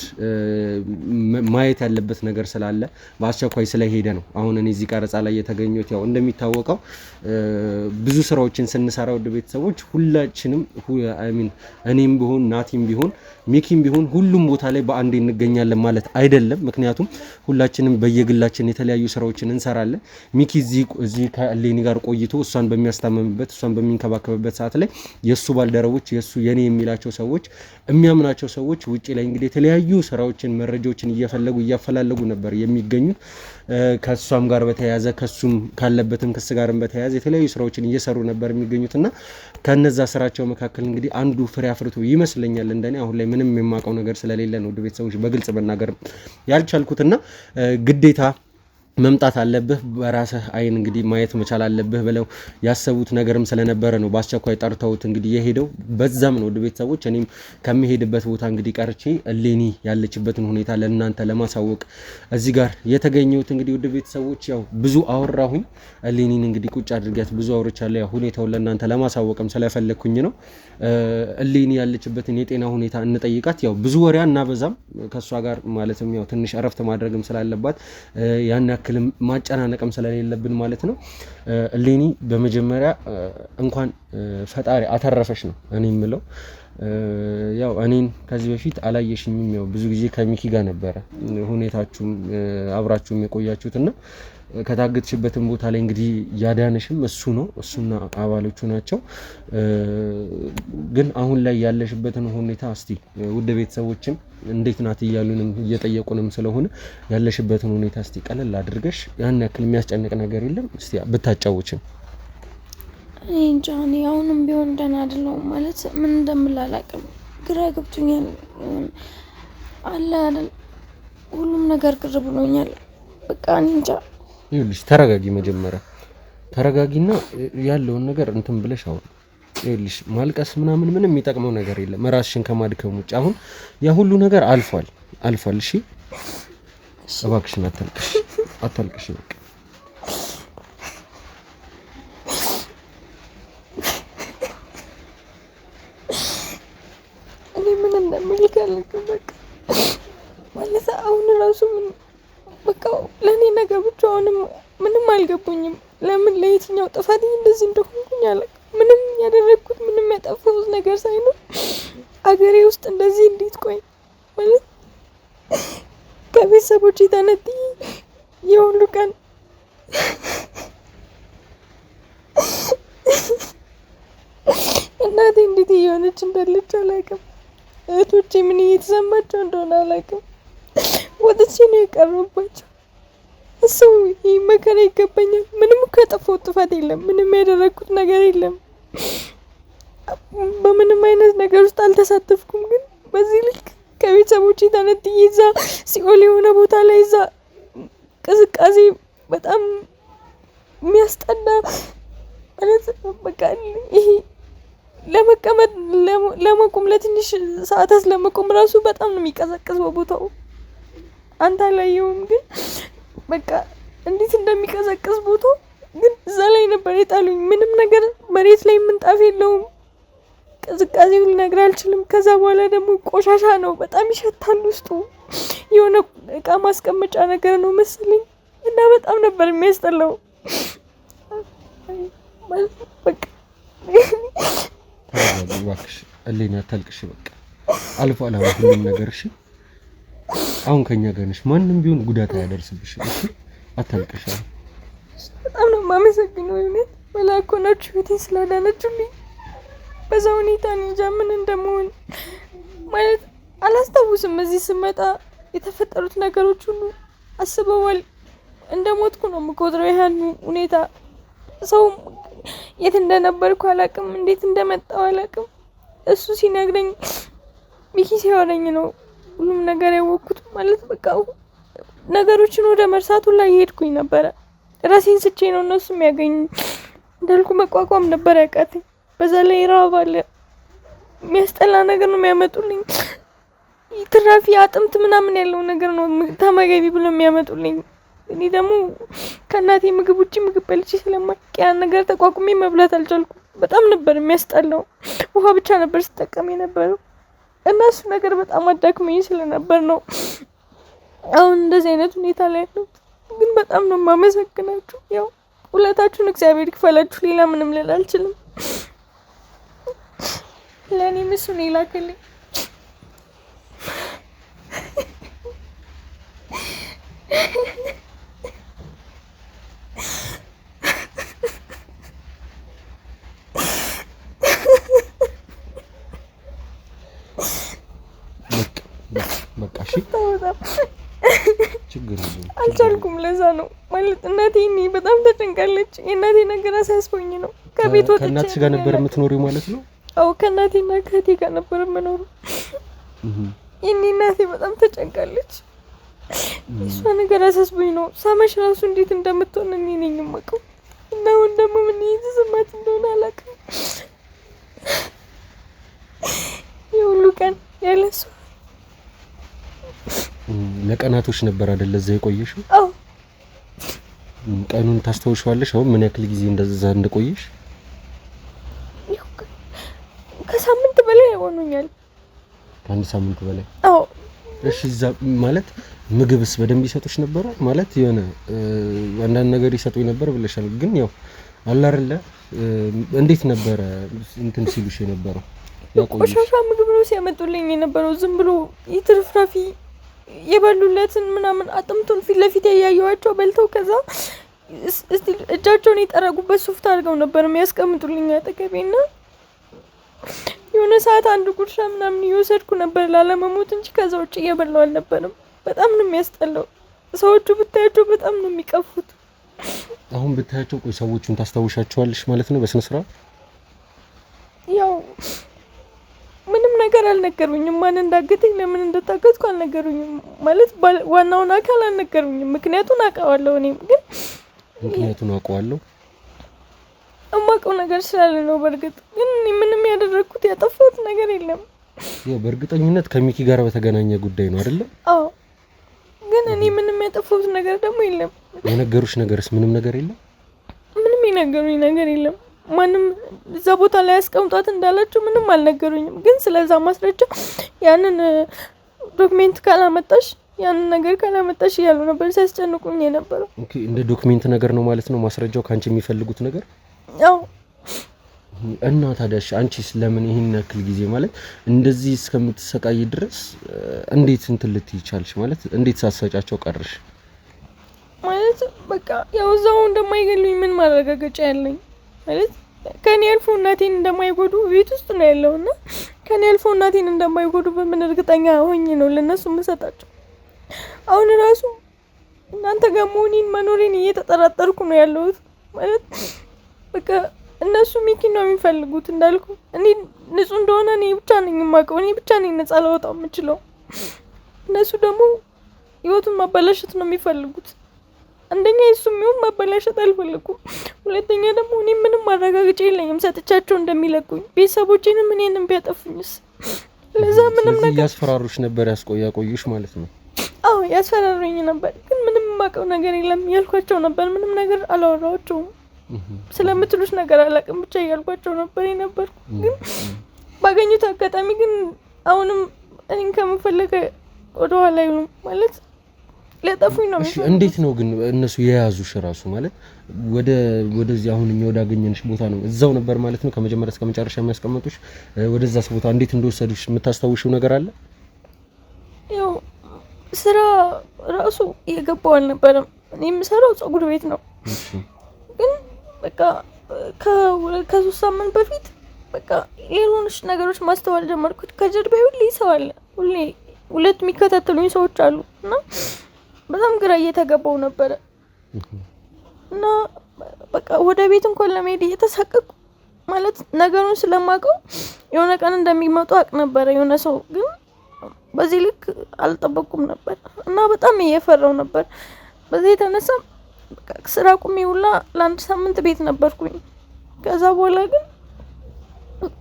ማየት ያለበት ነገር ስላለ በአስቸኳይ ስለሄደ ነው አሁን እኔ እዚህ ቀረጻ ላይ የተገኘሁት። ያው እንደሚታወቀው ብዙ ስራዎችን ስንሰራ ወደ ቤተሰቦች ሁላችንም እኔም ቢሆን ናቲም ቢሆን ሚኪም ቢሆን ሁሉም ቦታ ላይ በአንዴ እንገኛለን ማለት አይደለም። ምክንያቱም ሁላችንም በየግላችን የተለያዩ ስራዎችን እንሰራለን። ሚኪ እዚህ ከሌኒ ጋር ቆይቶ እሷን በሚያስታመምበት እሷን በሚንከባከብበት ሰዓት ሰዓት ላይ የሱ ባልደረቦች የኔ የሚላቸው ሰዎች የሚያምናቸው ሰዎች ውጪ ላይ እንግዲህ የተለያዩ ስራዎችን መረጃዎችን እያፈላለጉ ነበር የሚገኙት። ከሷም ጋር በተያያዘ ከሱም ካለበትም ክስ ጋርም በተያያዘ የተለያዩ ስራዎችን እየሰሩ ነበር የሚገኙትና ከነዛ ስራቸው መካከል እንግዲህ አንዱ ፍሬ አፍርቶ ይመስለኛል እንደኔ። አሁን ላይ ምንም የማውቀው ነገር ስለሌለ ነው ቤተሰቦች በግልጽ መናገር ያልቻልኩትና ግዴታ መምጣት አለብህ በራስህ አይን እንግዲህ ማየት መቻል አለብህ ብለው ያሰቡት ነገርም ስለነበረ ነው በአስቸኳይ ጠርተውት እንግዲህ የሄደው። በዛም ነው ቤተሰቦች እኔም ከሚሄድበት ቦታ እንግዲህ ቀርቼ እሌኒ ያለችበትን ሁኔታ ለእናንተ ለማሳወቅ እዚህ ጋር የተገኘሁት። እንግዲህ ውድ ቤተሰቦች ያው ብዙ አወራሁኝ። እሌኒን እንግዲህ ቁጭ አድርጊያት ብዙ አውርቻለሁ። ያው ሁኔታውን ለእናንተ ለማሳወቅም ስለፈለኩኝ ነው። እሌኒ ያለችበትን የጤና ሁኔታ እንጠይቃት። ያው ብዙ ወሬ እናበዛም ከሷ ጋር ማለትም ያው ትንሽ እረፍት ማድረግም ስላለባት ያን ያክልም ማጨናነቅም ስለሌለብን ማለት ነው። እሌኒ በመጀመሪያ እንኳን ፈጣሪ አተረፈሽ ነው እኔ የምለው። ያው እኔን ከዚህ በፊት አላየሽኝም። ያው ብዙ ጊዜ ከሚኪ ጋር ነበረ ሁኔታችሁም አብራችሁም የቆያችሁትና ከታገትሽበትን ቦታ ላይ እንግዲህ ያዳነሽም እሱ ነው፣ እሱና አባሎቹ ናቸው። ግን አሁን ላይ ያለሽበትን ሁኔታ እስቲ ውድ ቤተሰቦችም እንዴት ናት እያሉንም እየጠየቁንም ስለሆነ ያለሽበትን ሁኔታ እስቲ ቀለል አድርገሽ ያን ያክል የሚያስጨንቅ ነገር የለም እስቲ ብታጫውችን። እንጃ እኔ አሁንም ቢሆን ደህና አይደለሁም ማለት ምን እንደምል አላውቅም። ግራ ገብቶኛል አለ አይደል ሁሉም ነገር ቅር ብሎኛል። በቃ እኔ እንጃ። ይኸውልሽ ተረጋጊ፣ መጀመሪያ ተረጋጊና ያለውን ነገር እንትን ብለሽ አሁን ይኸውልሽ ማልቀስ ምናምን ምንም የሚጠቅመው ነገር የለም ራስሽን ከማድከም ውጭ። አሁን ያ ሁሉ ነገር አልፏል። እሺ እባክሽን አታልቅሽ በቃ እኔ ምን እንደምልህ አላውቅም። በቃ ማለት አሁን ራሱ ምን በቃ ለኔ ነገር ብቻ አሁንም ምንም አልገባኝም። ለምን ለየትኛው ጥፋት እንደዚህ እንደሆንኩኝ አላውቅም። ምንም ያደረኩት ምንም ያጠፋሁት ነገር ሳይኖር አገሬ ውስጥ እንደዚህ እንዴት ቆይ ማለት ከቤተሰቦቼ ተነጥዬ የሁሉ ቀን እናቴ እንዴት እየሆነች እንዳለች አላውቅም። እህቶቼ ምን እየተሰማቸው እንደሆነ አላውቅም። ወጥቼ ነው የቀረባቸው። እሰው ይሄ መከራ ይገባኛል። ምንም እኮ ያጠፋሁት ጥፋት የለም። ምንም ያደረኩት ነገር የለም። በምንም አይነት ነገር ውስጥ አልተሳተፍኩም። ግን በዚህ ልክ ከቤተሰቦቼ ተነጥዬ እዛ ሲኦል የሆነ ቦታ ላይ እዛ ቅዝቃዜ በጣም የሚያስጠላ ማለት በቃ ይሄ ለመቀመጥ ለመቆም ለትንሽ ሰዓታት ለመቆም ራሱ በጣም ነው የሚቀዘቅዘው ቦታው። አንተ አላየውም ግን በቃ እንዴት እንደሚቀዘቅዝ ቦታው። ግን እዛ ላይ ነበር የጣሉኝ። ምንም ነገር መሬት ላይ ምንጣፍ የለውም። ቅዝቃዜውን ልነግር አልችልም። ከዛ በኋላ ደግሞ ቆሻሻ ነው፣ በጣም ይሸታል። ውስጡ የሆነ እቃ ማስቀመጫ ነገር ነው መሰለኝ እና በጣም ነበር የሚያስጠላው። በቃ እባክሽ እሌኒ አታልቅሽ። በቃ አልፏል ሁሉም ነገር። እሺ አሁን ከኛ ጋር ነሽ። ማንም ቢሆን ጉዳት አያደርስብሽ። እሺ አታልቅሽ። በጣም ነው የማመሰግነው። እውነት መላእክት ሆናችሁ ህይወቴን ስላዳናችሁልኝ። በዛ ሁኔታ እንጃ ምን እንደምሆን ማለት አላስታውስም። እዚህ ስመጣ የተፈጠሩት ነገሮች ሁሉ አስበዋል። እንደሞትኩ ነው የምቆጥረው። ያን ሁኔታ ሰው የት እንደነበርኩ አላውቅም፣ እንዴት እንደመጣው አላውቅም። እሱ ሲነግረኝ ሚኪ ሲያወራኝ ነው ሁሉም ነገር ያወቅኩት። ማለት በቃ ነገሮችን ወደ መርሳቱ ላይ ሄድኩኝ ነበረ። ራሴን ስቼ ነው እነሱ የሚያገኙ እንዳልኩ መቋቋም ነበር ያቃተኝ። በዛ ላይ ራብ አለ። የሚያስጠላ ነገር ነው የሚያመጡልኝ። ትራፊ አጥምት ምናምን ያለው ነገር ነው ተመገቢ ብሎ የሚያመጡልኝ። እኔ ደግሞ ከእናቴ ምግብ ውጪ ምግብ በልቼ ስለማውቅ ያን ነገር ተቋቁሜ መብላት አልቻልኩም። በጣም ነበር የሚያስጠላው። ውሃ ብቻ ነበር ስጠቀም የነበረው እና እሱ ነገር በጣም አዳክመኝ ስለነበር ነው አሁን እንደዚህ አይነት ሁኔታ ላይ ያለው። ግን በጣም ነው የማመሰግናችሁ። ያው ሁለታችሁን እግዚአብሔር ይክፈላችሁ። ሌላ ምንም ልል አልችልም። ለኔ ምሱ ነው ይላከልኝ። በቃ እሺ ችግር የለም አልቻልኩም። ለዛ ነው ማለት እናቴ እኔ በጣም ተጨንቃለች። የእናቴ ነገር አሳስቦኝ ነው ከቤት ወጥቼ። ከእናትሽ ጋር ነበር የምትኖሪው ማለት ነው? አዎ ከእናቴና ከእህቴ ጋር ነበር የምኖረው። የኔ እናቴ በጣም ተጨንቃለች። እሷ ነገር አሳስቦኝ ነው። ሳመሽ ራሱ እንዴት እንደምትሆን እኔ ነኝ የማውቀው። እና አሁን ደግሞ ምን እየተሰማት እንደሆነ አላውቅም። የሁሉ ቀን ያለሱ ለቀናቶች ነበር አይደል እዛ የቆየሽው? አዎ። ቀኑን ታስታውሻለሽ? አሁን ምን ያክል ጊዜ እንደዛ እንደቆየሽ? ከሳምንት በላይ ሆኖኛል። ከአንድ ሳምንት በላይ? አዎ። እሺ እዛ ማለት ምግብስ በደንብ ይሰጡሽ ነበር? ማለት የሆነ አንዳንድ ነገር ይሰጡኝ ነበር ብለሻል፣ ግን ያው አለ አይደለ እንዴት ነበር እንትን ሲሉሽ የነበረው? ቆሻሻ ምግብ ነው ሲያመጡልኝ የነበረው። ዝም ብሎ ይትርፍራፊ የበሉለትን ምናምን አጥምቱን ፊት ለፊት ያያዩዋቸው በልተው ከዛ እስቲ እጃቸውን የጠረጉበት ሶፍት አድርገው ነበር የሚያስቀምጡልኝ አጠገቤና የሆነ ሰዓት አንድ ጉርሻ ምናምን እየወሰድኩ ነበር ላለመሞት እንጂ ከዛ ውጭ እየበላሁ አልነበረም። በጣም ነው የሚያስጠላው። ሰዎቹ ብታያቸው በጣም ነው የሚቀፉት። አሁን ብታያቸው ቆይ ሰዎቹን ታስታውሻቸዋለሽ ማለት ነው በስነ ስርዓት? ያው ምንም ነገር አልነገሩኝም። ማን እንዳገተኝ ለምን እንደታገትኩ አልነገሩኝም። ማለት ዋናውን አካል አልነገሩኝም። ምክንያቱን አውቀዋለሁ። እኔም ግን ምክንያቱን አውቀዋለሁ እማውቀው ነገር ስላለ ነው። በእርግጥ ግን ምንም ያደረኩት ያጠፋሁት ነገር የለም። ያው በእርግጠኝነት ከሚኪ ጋር በተገናኘ ጉዳይ ነው አይደል? አዎ። ግን እኔ ምንም ያጠፋሁት ነገር ደግሞ የለም። የነገሩሽ ነገርስ ምንም ነገር የለም? ምንም የነገሩኝ ነገር የለም። ማንም እዛ ቦታ ላይ ያስቀምጧት እንዳላችሁ ምንም አልነገሩኝም። ግን ስለዛ ማስረጃ ያንን ዶክሜንት ካላመጣሽ ያንን ነገር ካላመጣሽ እያሉ ነበር ሲያስጨንቁኝ የነበረው። ኦኬ እንደ ዶክሜንት ነገር ነው ማለት ነው ማስረጃው ካንቺ የሚፈልጉት ነገር? አዎ። እና ታዲያሽ አንቺስ ለምን ይሄን ያክል ጊዜ ማለት እንደዚህ እስከምትሰቃይ ድረስ እንዴት እንትን ልትይ ቻልሽ? ማለት እንዴት ሳትሰጫቸው ቀርሽ? ማለት በቃ ያው እዛው እንደማይገሉኝ ምን ማረጋገጫ ያለኝ? ማለት ከኔ አልፎ እናቴን እንደማይጎዱ ቤት ውስጥ ነው ያለውና ከኔ አልፎ እናቴን እንደማይጎዱ በምን እርግጠኛ ሆኜ ነው ለነሱ የምሰጣቸው? አሁን ራሱ እናንተ ጋር መኖሬን እየተጠራጠርኩ ነው ያለሁት። ማለት በቃ እነሱ ሚኪ ነው የሚፈልጉት እንዳልኩ። እኔ ንጹህ እንደሆነ እኔ ብቻ ነኝ የማውቀው። እኔ ብቻ ነኝ ነፃ ላወጣው የምችለው። እነሱ ደግሞ ህይወቱን ማበላሸት ነው የሚፈልጉት። አንደኛ እሱም ይሁን ማበላሸት አልፈልጉም። ሁለተኛ ደግሞ እኔ ምንም ማረጋገጫ የለኝም ሰጥቻቸው እንደሚለቁኝ። ቤተሰቦቼንም እኔንም ቢያጠፉኝስ? ለዛ ምንም ነገር ያስፈራሩሽ ነበር ያቆዩሽ ማለት ነው? አዎ ያስፈራሩኝ ነበር። ግን ምንም የማውቀው ነገር የለም ያልኳቸው ነበር። ምንም ነገር አላወራቸውም። ስለምትሉሽ ነገር አላውቅም ብቻ እያልኳቸው ነበር የነበርኩ። ግን ባገኙት አጋጣሚ ግን አሁንም እኔን ከመፈለገ ወደኋላ አይሉም። ማለት ሊያጠፉኝ ነው። እሺ እንዴት ነው ግን እነሱ የያዙሽ ራሱ ማለት ወደዚህ አሁን እኛ ወዳገኘንሽ ቦታ ነው እዛው ነበር ማለት ነው ከመጀመሪያ እስከ መጨረሻ የሚያስቀምጡሽ? ወደዛስ ቦታ እንዴት እንደወሰዱሽ የምታስታውሽው ነገር አለ? ያው ስራ ራሱ እየገባው አልነበረም። እኔ የምሰራው ፀጉር ቤት ነው። ግን በቃ ከ3 ሳምንት በፊት በቃ ሌሎች ነገሮች ማስተዋል ጀመርኩት። ከጀርባዬ ሁሌ ሰው አለ። ሁሌ ሁለት የሚከታተሉኝ ሰዎች አሉ እና በጣም ግራ እየተገባው ነበረ እና በቃ ወደ ቤት እንኳን ለመሄድ እየተሳቀቁ ማለት ነገሩን ስለማውቀው የሆነ ቀን እንደሚመጡ አውቅ ነበረ የሆነ ሰው። ግን በዚህ ልክ አልጠበቁም ነበር እና በጣም እየፈራው ነበር። በዚህ የተነሳ በቃ ስራ ቁሜ ሁላ ለአንድ ሳምንት ቤት ነበርኩኝ። ከዛ በኋላ ግን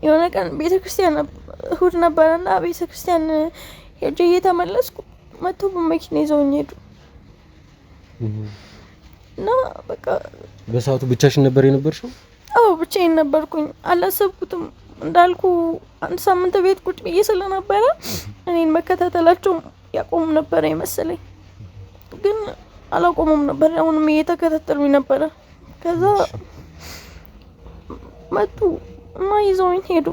የሆነ ቀን ቤተክርስቲያን እሁድ ነበርና ቤተክርስቲያን ሄጄ እየተመለስኩ መጥቶ በመኪና ይዘውኝ ሄዱ እና በቃ በሰዓቱ ብቻሽን ነበር የነበርሽው? አዎ ብቻዬን ነበርኩኝ። አላሰብኩትም እንዳልኩ አንድ ሳምንት ቤት ቁጭ ብዬ ስለነበረ እኔን መከታተላቸው ያቆሙ ነበር የመሰለኝ። ግን አላቆሙም ነበር። አሁንም እየተከታተሉኝ ነበረ። ከዛ መጡ እና ይዘውኝ ሄዱ።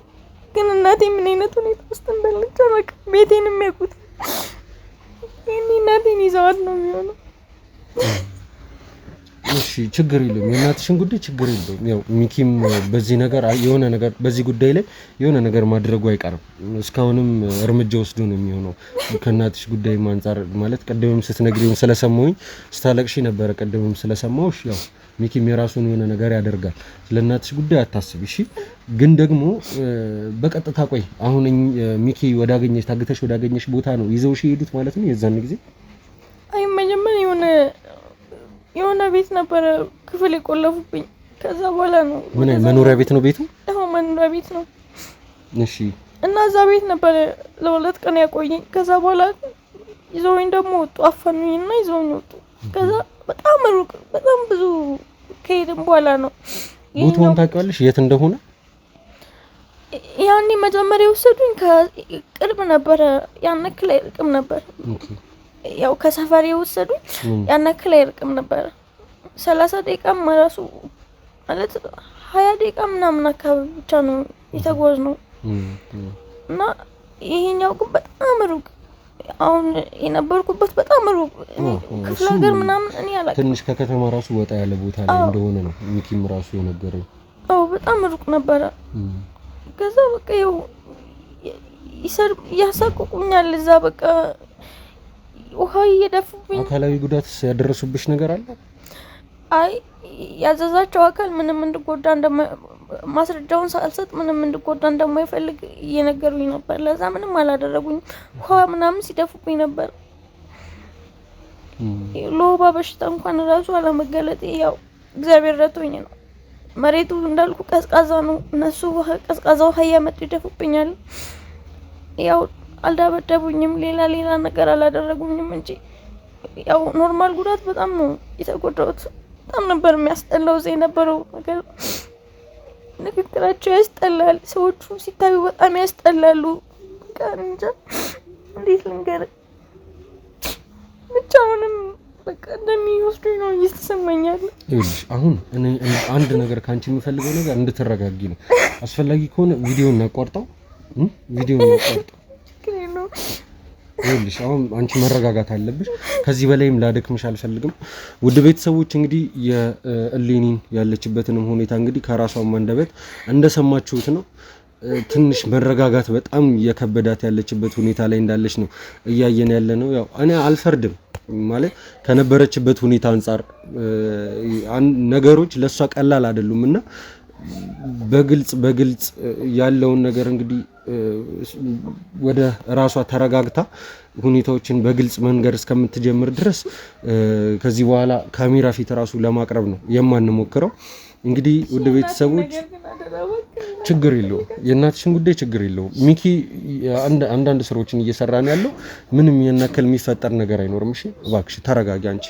ግን እናቴ ምን አይነት ሁኔታ ውስጥ እንዳለች አላውቅም። ቤቴን የሚያውቁት እናቴን ይዘዋት ነው የሚሆነው። እሺ ችግር የለውም የእናትሽን ጉዳይ ችግር የለውም። ያው ሚኪም በዚህ ነገር የሆነ ነገር በዚህ ጉዳይ ላይ የሆነ ነገር ማድረጉ አይቀርም። እስካሁንም እርምጃ ወስዶ ነው የሚሆነው ከእናትሽ ጉዳይ አንፃር ማለት ቀደምም ስትነግሪው ስለሰማሁኝ ስታለቅሺ ነበረ። ቀደምም ስለሰማሁሽ ያው ሚኪም የራሱን የሆነ ነገር ያደርጋል። ስለእናትሽ ጉዳይ አታስቢ እሺ። ግን ደግሞ በቀጥታ ቆይ አሁን ሚኪ ወዳገኘሽ ታግተሽ ወዳገኘሽ ቦታ ነው ይዘውሽ ይሄዱት ማለት ነው የዛን ጊዜ? አይ መጀመሪያ የሆነ ቤት ነበረ ክፍል የቆለፉብኝ። ከዛ በኋላ ነው ምን መኖሪያ ቤት ነው ቤቱ? አዎ መኖሪያ ቤት ነው። እሺ እና እዛ ቤት ነበረ ለሁለት ቀን ያቆየኝ። ከዛ በኋላ ይዘውኝ ደግሞ ወጡ፣ አፈኑኝና ይዘውኝ ወጡ። ከዛ በጣም ሩቅ በጣም ብዙ ከሄድን በኋላ ነው ቦታውን ታውቂዋለሽ የት እንደሆነ? ያኔ መጀመሪያ ወሰዱኝ ከቅርብ ነበረ፣ ያን ያክል አይርቅም ነበር። ያው ከሰፈር የወሰዱኝ ያን ያክል አይርቅም ነበር። 30 ደቂቃም ራሱ ማለት 20 ደቂቃ ምናምን አካባቢ ብቻ ነው የተጓዝነው እና ይሄኛው ግን በጣም ሩቅ አሁን የነበርኩበት በጣም ሩቅ ክፍለ ሀገር ምናምን እኔ አላውቅም። ትንሽ ከከተማ ራሱ ወጣ ያለ ቦታ ላይ እንደሆነ ነው ሚኪም ራሱ የነገረኝ። አዎ በጣም ሩቅ ነበረ። ከዛ በቃ ይኸው ያሳቅቁኛል እዛ በቃ ውሃ እየደፉብኝ። አካላዊ ጉዳት ያደረሱብሽ ነገር አለ? አይ ያዘዛቸው አካል ምንም እንድጎዳ ማስረጃውን ሳልሰጥ ምንም እንድጎዳ እንደማይፈልግ እየነገሩኝ ነበር። ለዛ ምንም አላደረጉኝ። ውሃ ምናምን ሲደፉብኝ ነበር። ለወባ በሽታ እንኳን ራሱ አለመገለጤ ያው እግዚአብሔር ረቶኝ ነው። መሬቱ እንዳልኩ ቀዝቃዛ ነው። እነሱ ቀዝቃዛ ውሃ እያመጡ ይደፉብኛል። ያው አልዳበደቡኝም፣ ሌላ ነገር አላደረጉኝም እንጂ ያው ኖርማል ጉዳት በጣም ነው የተጎዳሁት። በጣም ነበር የሚያስጠላው እዚህ የነበረው ነገር። ንግግራቸው ያስጠላል። ሰዎቹ ሲታዩ በጣም ያስጠላሉ። እንጃ እንዴት ልንገር። ብቻውንም በቃ እንደሚወስዱኝ ነው እየተሰማኛል። ይኸውልሽ አሁን እኔ አንድ ነገር ካንቺ የምፈልገው ነገር እንድትረጋጊ ነው። አስፈላጊ ከሆነ ቪዲዮውን እናቋርጠው። ይኸውልሽ አሁን አንቺ መረጋጋት አለብሽ። ከዚህ በላይም ላደክምሽ አልፈልግም። ውድ ቤተሰቦች እንግዲህ የእሌኒን ያለችበትንም ሁኔታ እንግዲህ ከራሷም አንደበት እንደሰማችሁት ነው። ትንሽ መረጋጋት በጣም የከበዳት ያለችበት ሁኔታ ላይ እንዳለች ነው እያየን ያለ ነው። ያው እኔ አልፈርድም ማለት ከነበረችበት ሁኔታ አንፃር ነገሮች ለሷ ቀላል አይደሉም እና በግልጽ ያለውን ነገር እንግዲህ ወደ ራሷ ተረጋግታ ሁኔታዎችን በግልጽ መንገር እስከምትጀምር ድረስ ከዚህ በኋላ ካሜራ ፊት ራሱ ለማቅረብ ነው የማንሞክረው። እንግዲህ ወደ ቤተሰቦች ችግር የለውም፣ የእናትሽን ጉዳይ ችግር የለውም። ሚኪ አንዳንድ ስራዎችን እየሰራ ነው ያለው። ምንም የነከል የሚፈጠር ነገር አይኖርም። እሺ እባክሽ ተረጋጊ አንቺ።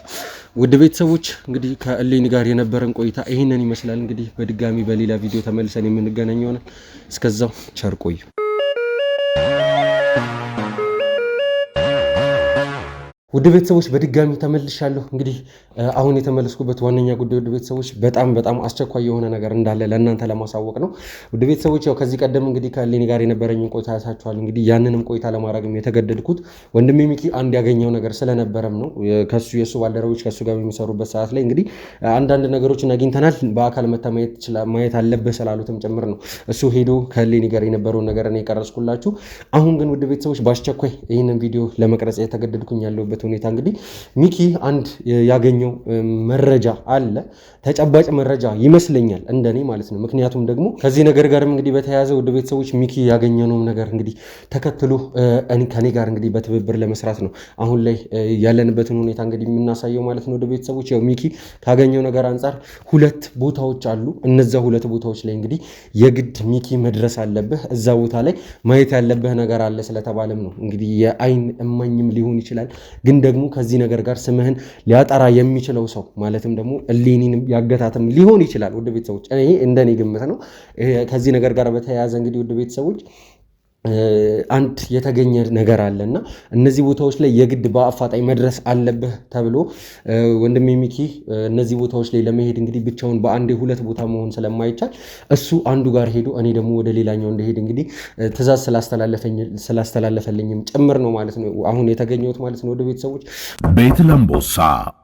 ወደ ቤተሰቦች እንግዲህ ከእሌኒ ጋር የነበረን ቆይታ ይሄንን ይመስላል። እንግዲህ በድጋሚ በሌላ ቪዲዮ ተመልሰን የምንገናኝ ይሆናል። እስከዛው ቸር ቆዩ። ውድ ቤተሰቦች በድጋሚ ተመልሻለሁ። እንግዲህ አሁን የተመለስኩበት ዋነኛ ጉዳይ ውድ ቤተሰቦች በጣም አስቸኳይ የሆነ ነገር እንዳለ ለእናንተ ለማሳወቅ ነው። ውድ ቤተሰቦች ያው ከዚህ ቀደም እንግዲህ ከእሌኒ ጋር የነበረኝን ቆይታ ያሳችኋል። እንግዲህ ያንንም ቆይታ ለማድረግም የተገደድኩት ወንድሜ ሚኪ አንድ ያገኘው ነገር ስለነበረም ነው። የሱ ባልደረቦች ከሱ ጋር የሚሰሩበት ሰዓት ላይ እንግዲህ አንዳንድ ነገሮችን አግኝተናል። በአካል ማየት አለበት ስላሉትም ጭምር ነው እሱ ሄዶ ከእሌኒ ጋር የነበረውን ነገር እኔ የቀረጽኩላችሁ። አሁን ግን ውድ ቤተሰቦች በአስቸኳይ ይህንን ቪዲዮ ለመቅረጽ የተገደድኩኝ ያለሁበት ሁኔታ እንግዲህ ሚኪ አንድ ያገኘው መረጃ አለ፣ ተጨባጭ መረጃ ይመስለኛል እንደኔ ማለት ነው። ምክንያቱም ደግሞ ከዚህ ነገር ጋርም እንግዲህ በተያያዘ ወደ ቤተሰቦች ሚኪ ያገኘነው ነገር እንግዲህ ተከትሎ ከኔ ጋር እንግዲህ በትብብር ለመስራት ነው አሁን ላይ ያለንበትን ሁኔታ እንግዲህ የምናሳየው ማለት ነው። ወደ ቤተሰቦች ያው ሚኪ ካገኘው ነገር አንፃር 2 ቦታዎች አሉ። እነዛ 2 ቦታዎች ላይ እንግዲህ የግድ ሚኪ መድረስ አለብህ፣ እዛ ቦታ ላይ ማየት ያለብህ ነገር አለ ስለተባለም ነው እንግዲህ የአይን እማኝም ሊሆን ይችላል ግን ደግሞ ከዚህ ነገር ጋር ስምህን ሊያጠራ የሚችለው ሰው ማለትም ደግሞ እሌኒንም ያገታትም ሊሆን ይችላል። ውድ ቤተሰቦች እኔ እንደኔ ግምት ነው። ከዚህ ነገር ጋር በተያያዘ እንግዲህ ውድ ቤተሰቦች አንድ የተገኘ ነገር አለና እነዚህ ቦታዎች ላይ የግድ በአፋጣኝ መድረስ አለብህ ተብሎ ወንድሜ ሚኪ እነዚህ ቦታዎች ላይ ለመሄድ እንግዲህ ብቻውን በአንዴ ሁለት ቦታ መሆን ስለማይቻል እሱ አንዱ ጋር ሄዶ እኔ ደግሞ ወደ ሌላኛው እንደሄድ እንግዲህ ትእዛዝ ስላስተላለፈልኝም ጭምር ነው ማለት ነው አሁን የተገኘሁት ማለት ነው። ወደ ቤተሰቦች ቤት ለምቦሳ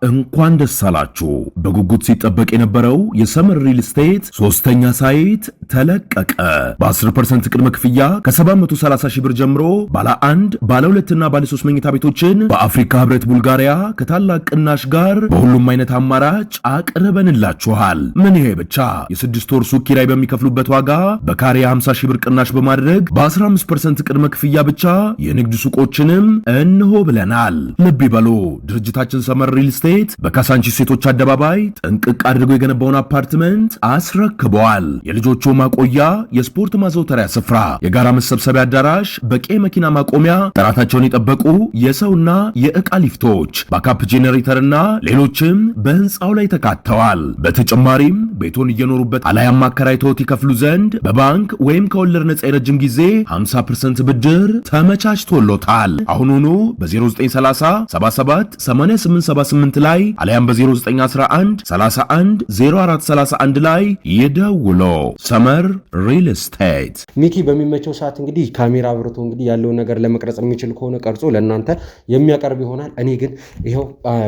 እንኳን ደስ አላችሁ። በጉጉት ሲጠበቅ የነበረው የሰመር ሪል ስቴት ሶስተኛ ሳይት ተለቀቀ። በ10% ቅድመ ክፍያ ከ730 ሺህ ብር ጀምሮ ባለ 1 ባለ 2 እና ባለ 3 መኝታ ቤቶችን በአፍሪካ ህብረት ቡልጋሪያ ከታላቅ ቅናሽ ጋር በሁሉም አይነት አማራጭ አቅርበንላችኋል። ምን ይሄ ብቻ የ6 ወር ሱቅ ኪራይ በሚከፍሉበት ዋጋ በካሬ 50 ሺህ ብር ቅናሽ በማድረግ በ15% ቅድመ ክፍያ ብቻ የንግድ ሱቆችንም እንሆ ብለናል። ልብ ይበሉ፣ ድርጅታችን ሰመር ሪል ስቴት በካሳንቺስ ሴቶች አደባባይ ጥንቅቅ አድርጎ የገነባውን አፓርትመንት አስረክበዋል። የልጆቹ ማቆያ፣ የስፖርት ማዘውተሪያ ስፍራ፣ የጋራ መሰብሰቢያ አዳራሽ፣ በቂ መኪና ማቆሚያ፣ ጥራታቸውን የጠበቁ የሰውና የዕቃ ሊፍቶች፣ ባካፕ ጄኔሬተርና ሌሎችም በህንፃው ላይ ተካተዋል። በተጨማሪም ቤቶን እየኖሩበት አላያም አከራይተውት ይከፍሉ ዘንድ በባንክ ወይም ከወለድ ነፃ የረጅም ጊዜ 50% ብድር ተመቻችቶሎታል። አሁኑኑ በ0930 77 8878 ላይ አሊያም በ0911 31 0431 ላይ ይደውሎ። ሰመር ሪል ስቴት። ሚኪ በሚመቸው ሰዓት እንግዲህ ካሜራ አብርቶ እንግዲህ ያለውን ነገር ለመቅረጽ የሚችል ከሆነ ቀርጾ ለእናንተ የሚያቀርብ ይሆናል። እኔ ግን ይኸው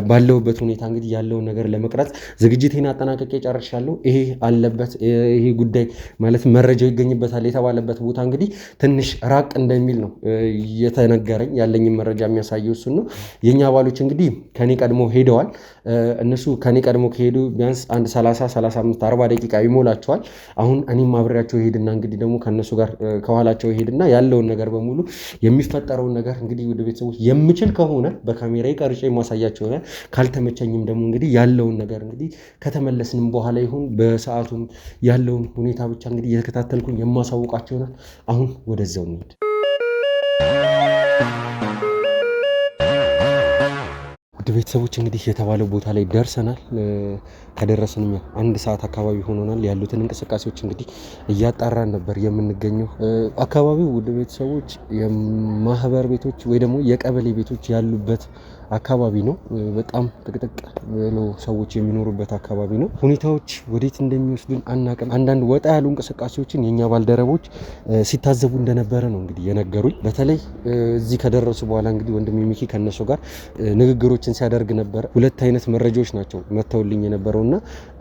ባለውበት ሁኔታ እንግዲህ ያለውን ነገር ለመቅረጽ ዝግጅቴን አጠናቀቄ ጨርሻለሁ። ይሄ አለበት ይሄ ጉዳይ ማለት መረጃው ይገኝበታል የተባለበት ቦታ እንግዲህ ትንሽ ራቅ እንደሚል ነው የተነገረኝ። ያለኝን መረጃ የሚያሳየው እሱን ነው። የኛ አባሎች እንግዲህ ከኔ ቀድሞ ሄደዋል። እነሱ ከኔ ቀድሞ ከሄዱ ቢያንስ አንድ 30 35 40 ደቂቃ ይሞላቸዋል። አሁን እኔም አብሬያቸው ሄድና እንግዲህ ደግሞ ከነሱ ጋር ከኋላቸው ሄድና ያለውን ነገር በሙሉ የሚፈጠረውን ነገር እንግዲህ ወደ ቤተሰቦች የምችል ከሆነ በካሜራዬ ቀርጬ ማሳያቸው ይሆናል። ካልተመቸኝም ደግሞ እንግዲህ ያለውን ነገር እንግዲህ ከተመለስንም በኋላ ይሁን በሰዓቱም ያለውን ሁኔታ ብቻ እንግዲህ እየተከታተልኩኝ የማሳውቃቸው ይሆናል። አሁን ወደዛው እንሂድ። ውድ ቤተሰቦች እንግዲህ የተባለው ቦታ ላይ ደርሰናል። ከደረስንም አንድ ሰዓት አካባቢ ሆኖናል። ያሉትን እንቅስቃሴዎች እንግዲህ እያጣራን ነበር የምንገኘው። አካባቢው ውድ ቤተሰቦች የማህበር ቤቶች ወይ ደግሞ የቀበሌ ቤቶች ያሉበት አካባቢ ነው። በጣም ጥቅጥቅ ብሎ ሰዎች የሚኖሩበት አካባቢ ነው። ሁኔታዎች ወዴት እንደሚወስዱን አናቅም። አንዳንድ ወጣ ያሉ እንቅስቃሴዎችን የኛ ባልደረቦች ሲታዘቡ እንደነበረ ነው እንግዲህ የነገሩኝ። በተለይ እዚህ ከደረሱ በኋላ እንግዲህ ወንድሜ ሚኪ ከነሱ ጋር ንግግሮችን ሲያደርግ ነበረ። ሁለት አይነት መረጃዎች ናቸው መተውልኝ የነበረውና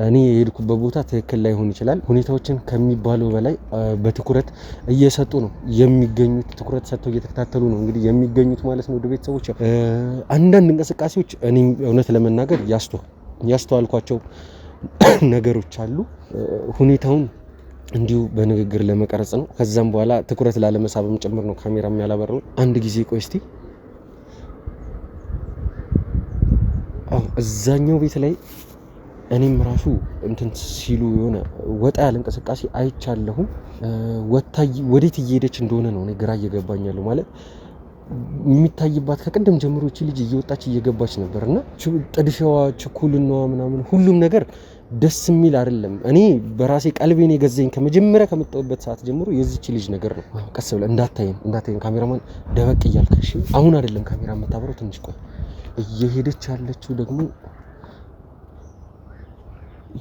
እኔ የሄድኩበት ቦታ ትክክል ላይሆን ይችላል። ሁኔታዎችን ከሚባለው በላይ በትኩረት እየሰጡ ነው የሚገኙት። ትኩረት ሰጥተው እየተከታተሉ ነው እንግዲህ የሚገኙት ማለት ነው። ወደ ቤተሰቦች አንዳንድ እንቅስቃሴዎች እኔ እውነት ለመናገር ያስተዋልኳቸው ነገሮች አሉ። ሁኔታውን እንዲሁ በንግግር ለመቀረጽ ነው። ከዛም በኋላ ትኩረት ላለመሳብም ጭምር ነው ካሜራም ያላበራው። አንድ ጊዜ ቆይ እስቲ እዛኛው ቤት ላይ እኔም ራሱ እንትን ሲሉ የሆነ ወጣ ያለ እንቅስቃሴ አይቻለሁም። ወዴት እየሄደች እንደሆነ ነው እኔ ግራ እየገባኛለሁ። ማለት የሚታይባት ከቀደም ጀምሮ እቺ ልጅ እየወጣች እየገባች ነበርና ጥድፊያዋ፣ ችኩልናዋ ምናምን ሁሉም ነገር ደስ የሚል አይደለም። እኔ በራሴ ቀልቤን የገዛኝ ከመጀመሪያ ከመጣሁበት ሰዓት ጀምሮ የዚች ልጅ ነገር ነው። ቀስ ብለህ እንዳታየን ካሜራማን ደበቅ እያልከሽ። አሁን አይደለም ካሜራ የምታበረው፣ ትንሽ ቆይ። እየሄደች ያለችው ደግሞ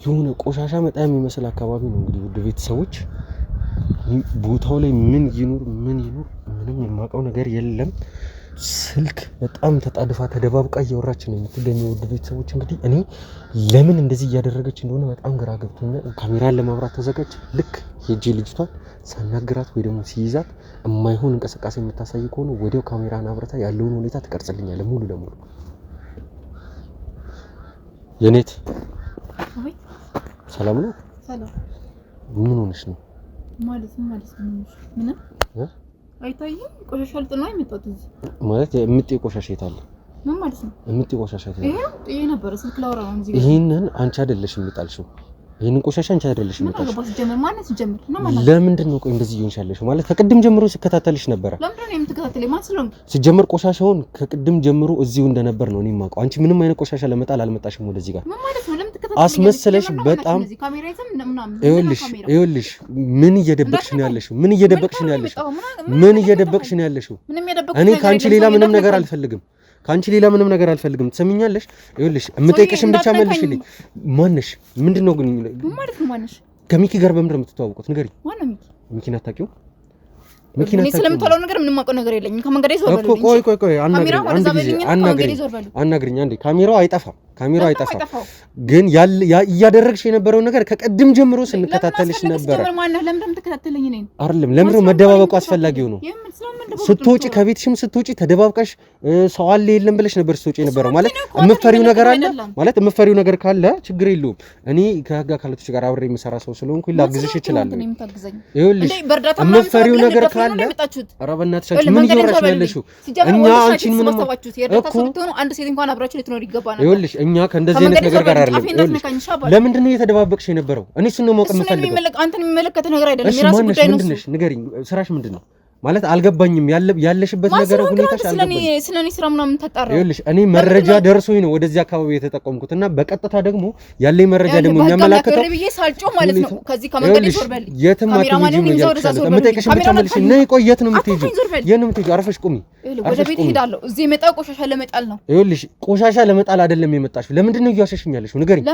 የሆነ ቆሻሻ መጣ የሚመስል አካባቢ ነው። እንግዲህ ውድ ቤተሰቦች ቦታው ላይ ምን ይኑር ምንም የማውቀው ነገር የለም። ስልክ በጣም ተጣድፋ ተደባብቃ እያወራች ነው የምትገኘው። ውድ ቤተሰቦች እንግዲህ እኔ ለምን እንደዚህ እያደረገች እንደሆነ በጣም ግራ ገብቶኛል። ካሜራን ለማብራት ተዘጋጅ። ልክ ሄጄ ልጅቷን ሳናግራት ወይ ደግሞ ሲይዛት የማይሆን እንቅስቃሴ የምታሳይ ከሆነ ወዲያው ካሜራን አብረታ ያለውን ሁኔታ ትቀርጽልኛለህ ሙሉ ለሙሉ። የኔት ሰላም ነው? ሰላም። ምን ሆነሽ ነው? ማለት ምን አይታይም? ቆሻሻ ልጥና የመጣሁት እዚህ ማለት የምትይ ቆሻሻ የት አለ? ምን ማለት ነው? የምትይ ቆሻሻ የት አለ? ይሄ ነበር ስልክ ላወራ ነው እዚህ ጋር። ይሄንን አንቺ አይደለሽም የምጣልሽው። ይሄንን ቆሻሻ አንቺ አይደለሽም የምጣልሽው። ለምንድን ነው ቆይ እንደዚህ ይሆንሽ ያለሽው? ማለት ከቅድም ጀምሮ ሲከታተልሽ ነበር። ለምንድን ነው የምትከታተለኝ? ማን ስለሆንክ? ሲጀመር ቆሻሻውን ከቅድም ጀምሮ እዚሁ እንደነበር ነው እኔ የማውቀው። አንቺ ምንም አይነት ቆሻሻ ለመጣል አልመጣሽም ወደዚህ ጋር። ምን ማለት ነው? ለምን አስመስለሽ በጣም ይኸውልሽ ምን እየደበቅሽ ነው ያለሽው? ምን እየደበቅሽ ነው ያለሽው? ምን እየደበቅሽ ነው ያለሽው? እኔ ካንቺ ሌላ ምንም ነገር አልፈልግም። ካንቺ ሌላ ምንም ነገር አልፈልግም። ትሰሚኛለሽ? ይኸውልሽ እምጠይቅሽን ብቻ መልሽልኝ። ማነሽ? ምንድነው ግን ማለት ነው? ማነሽ? ከሚኪ ጋር በምንድን ነው የምትተዋወቁት? ንገሪኝ። ማነው ሚኪ? ሚኪን አታውቂው? ሚኪን አታውቂው? ስለምትለው ነገር ምንም አውቀው ነገር የለኝም። ከመንገዴ ዞር በልልኝ እኮ። ቆይ አናግሪኝ አንዴ። ካሜራው አይጠፋም። ግን እያደረግሽ የነበረው ነገር ከቀድም ጀምሮ ስንከታተልሽ ነበር። አይደለም ለምንድነው መደባበቁ አስፈላጊው ነው? ስትወጪ ከቤትሽም ስትወጪ ተደባብቀሽ ሰው አለ የለም ብለሽ ነበር ስትወጪ የነበረው። ማለት የምትፈሪው ነገር አለ ማለት የምትፈሪው ነገር ካለ ችግር የለውም። እኔ ከህግ አካላቶች ጋር አብሬ የምሰራ ሰው ስለሆንኩ ላግዝሽ እችላለሁ። ይኸውልሽ የምትፈሪው ነገር ካለ ኧረ በእናትሽ ምን እያወራሽ ነው ያለሽው? እኛ አንቺን ምን እኮ አንድ ሴት እንኳን አብራችሁ ልትኖር ይገባናል። ይኸውልሽ እኛ ከእንደዚህ አይነት ነገር ጋር አይደለም። ለምንድን ነው እየተደባበቅሽ የነበረው? እኔ እሱን ነው ማወቅ የምፈልገው። አንተን የሚመለከት ነገር አይደለም። የራስህ ጉዳይ ነው። ምንድነሽ? ንገሪኝ። ስራሽ ምንድን ነው? ማለት አልገባኝም። ያለሽበት ነገር ሁኔታሽ አልገባኝም። ስለኔ ስራ ምናምን ተጣራ። ይኸውልሽ እኔ መረጃ ደርሶኝ ነው ወደዚህ አካባቢ የተጠቆምኩት እና በቀጥታ ደግሞ ያለኝ መረጃ ደግሞ የሚያመላክተው ለብዬ ሳልጮ ማለት ነው። ከዚህ ከመንገድ ይዞርበል የትም አትሄጂም ነው ያልኩሽ። የምጠይቅሽን ብቻ መልሽ። ነይ ቆይ፣ የት ነው የምትሄጂው? የት ነው የምትሄጂው? አርፈሽ ቁሚ። ወደ ቤት ሄዳለሁ። እዚህ የመጣው ቆሻሻ ለመጣል ነው። ይኸውልሽ ቆሻሻ ለመጣል አይደለም የመጣሽው። ለምንድን ነው እያሸሽኝ ያለሽው? ንገሪኝ።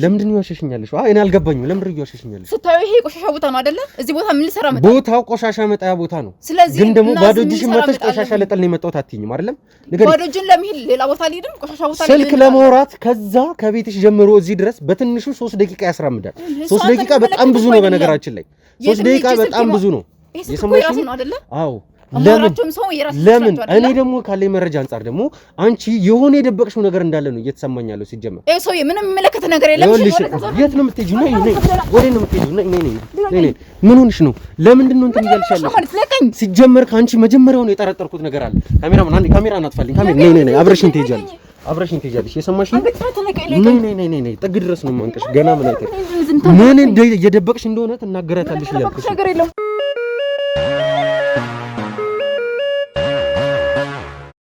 ለምንድን ነው እያሸሽኝ ያለሽው? እኔ አልገባኝም። ለምንድን ነው እያሸሽኝ ያለሽው? ስታዩ ይሄ ቆሻሻ ቦታ ነው አይደለ? እዚህ ቦታ ምን ልሰራ መጣ? ቦታው ቆሻሻ መጣያ ቦታ ነው። ግን ደግሞ ባዶ እጅሽን መጥተሽ ቆሻሻ ለጠል ነው የመጣሁት አትይኝም አይደለም? ንገሪኝ። ባዶ እጅን ለመሄድ ሌላ ቦታ ልሄድም ቆሻሻ ቦታ ስልክ ለማውራት ከዛ ከቤትሽ ጀምሮ እዚህ ድረስ በትንሹ 3 ደቂቃ ያስራምዳል። 3 ደቂቃ በጣም ብዙ ነው። በነገራችን ላይ 3 ደቂቃ በጣም ብዙ ነው። የሰማሽ ነው አይደለ? አዎ። ለምን እኔ ደግሞ ካለኝ መረጃ አንፃር ደግሞ አንቺ የሆነ የደበቅሽው ነገር እንዳለ ነው እየተሰማኝ ያለው። ሲጀመር ሰውዬ ምንም የሚመለከት ነገር የለም። የት ነው የምትሄጂው? ነይ ወዴት ነው የምትሄጂው? ነይ ምን ሆንሽ ነው? ለምንድን ነው እንትን እያልሽ ያለሽ? ሲጀመር ከአንቺ መጀመሪያው ነው የጠረጠርኩት ነገር አለ። ካሜራማን አንዴ ካሜራ እናጥፋልኝ። ነይ አብረሽኝ ትሄጃለሽ። የሰማሽኝ? ነይ ጥግ ድረስ ነው የማንቀሽ። ገና ምን አይተሽ ምን እየደበቅሽ እንደሆነ ትናገራታለሽ እያልኩሽ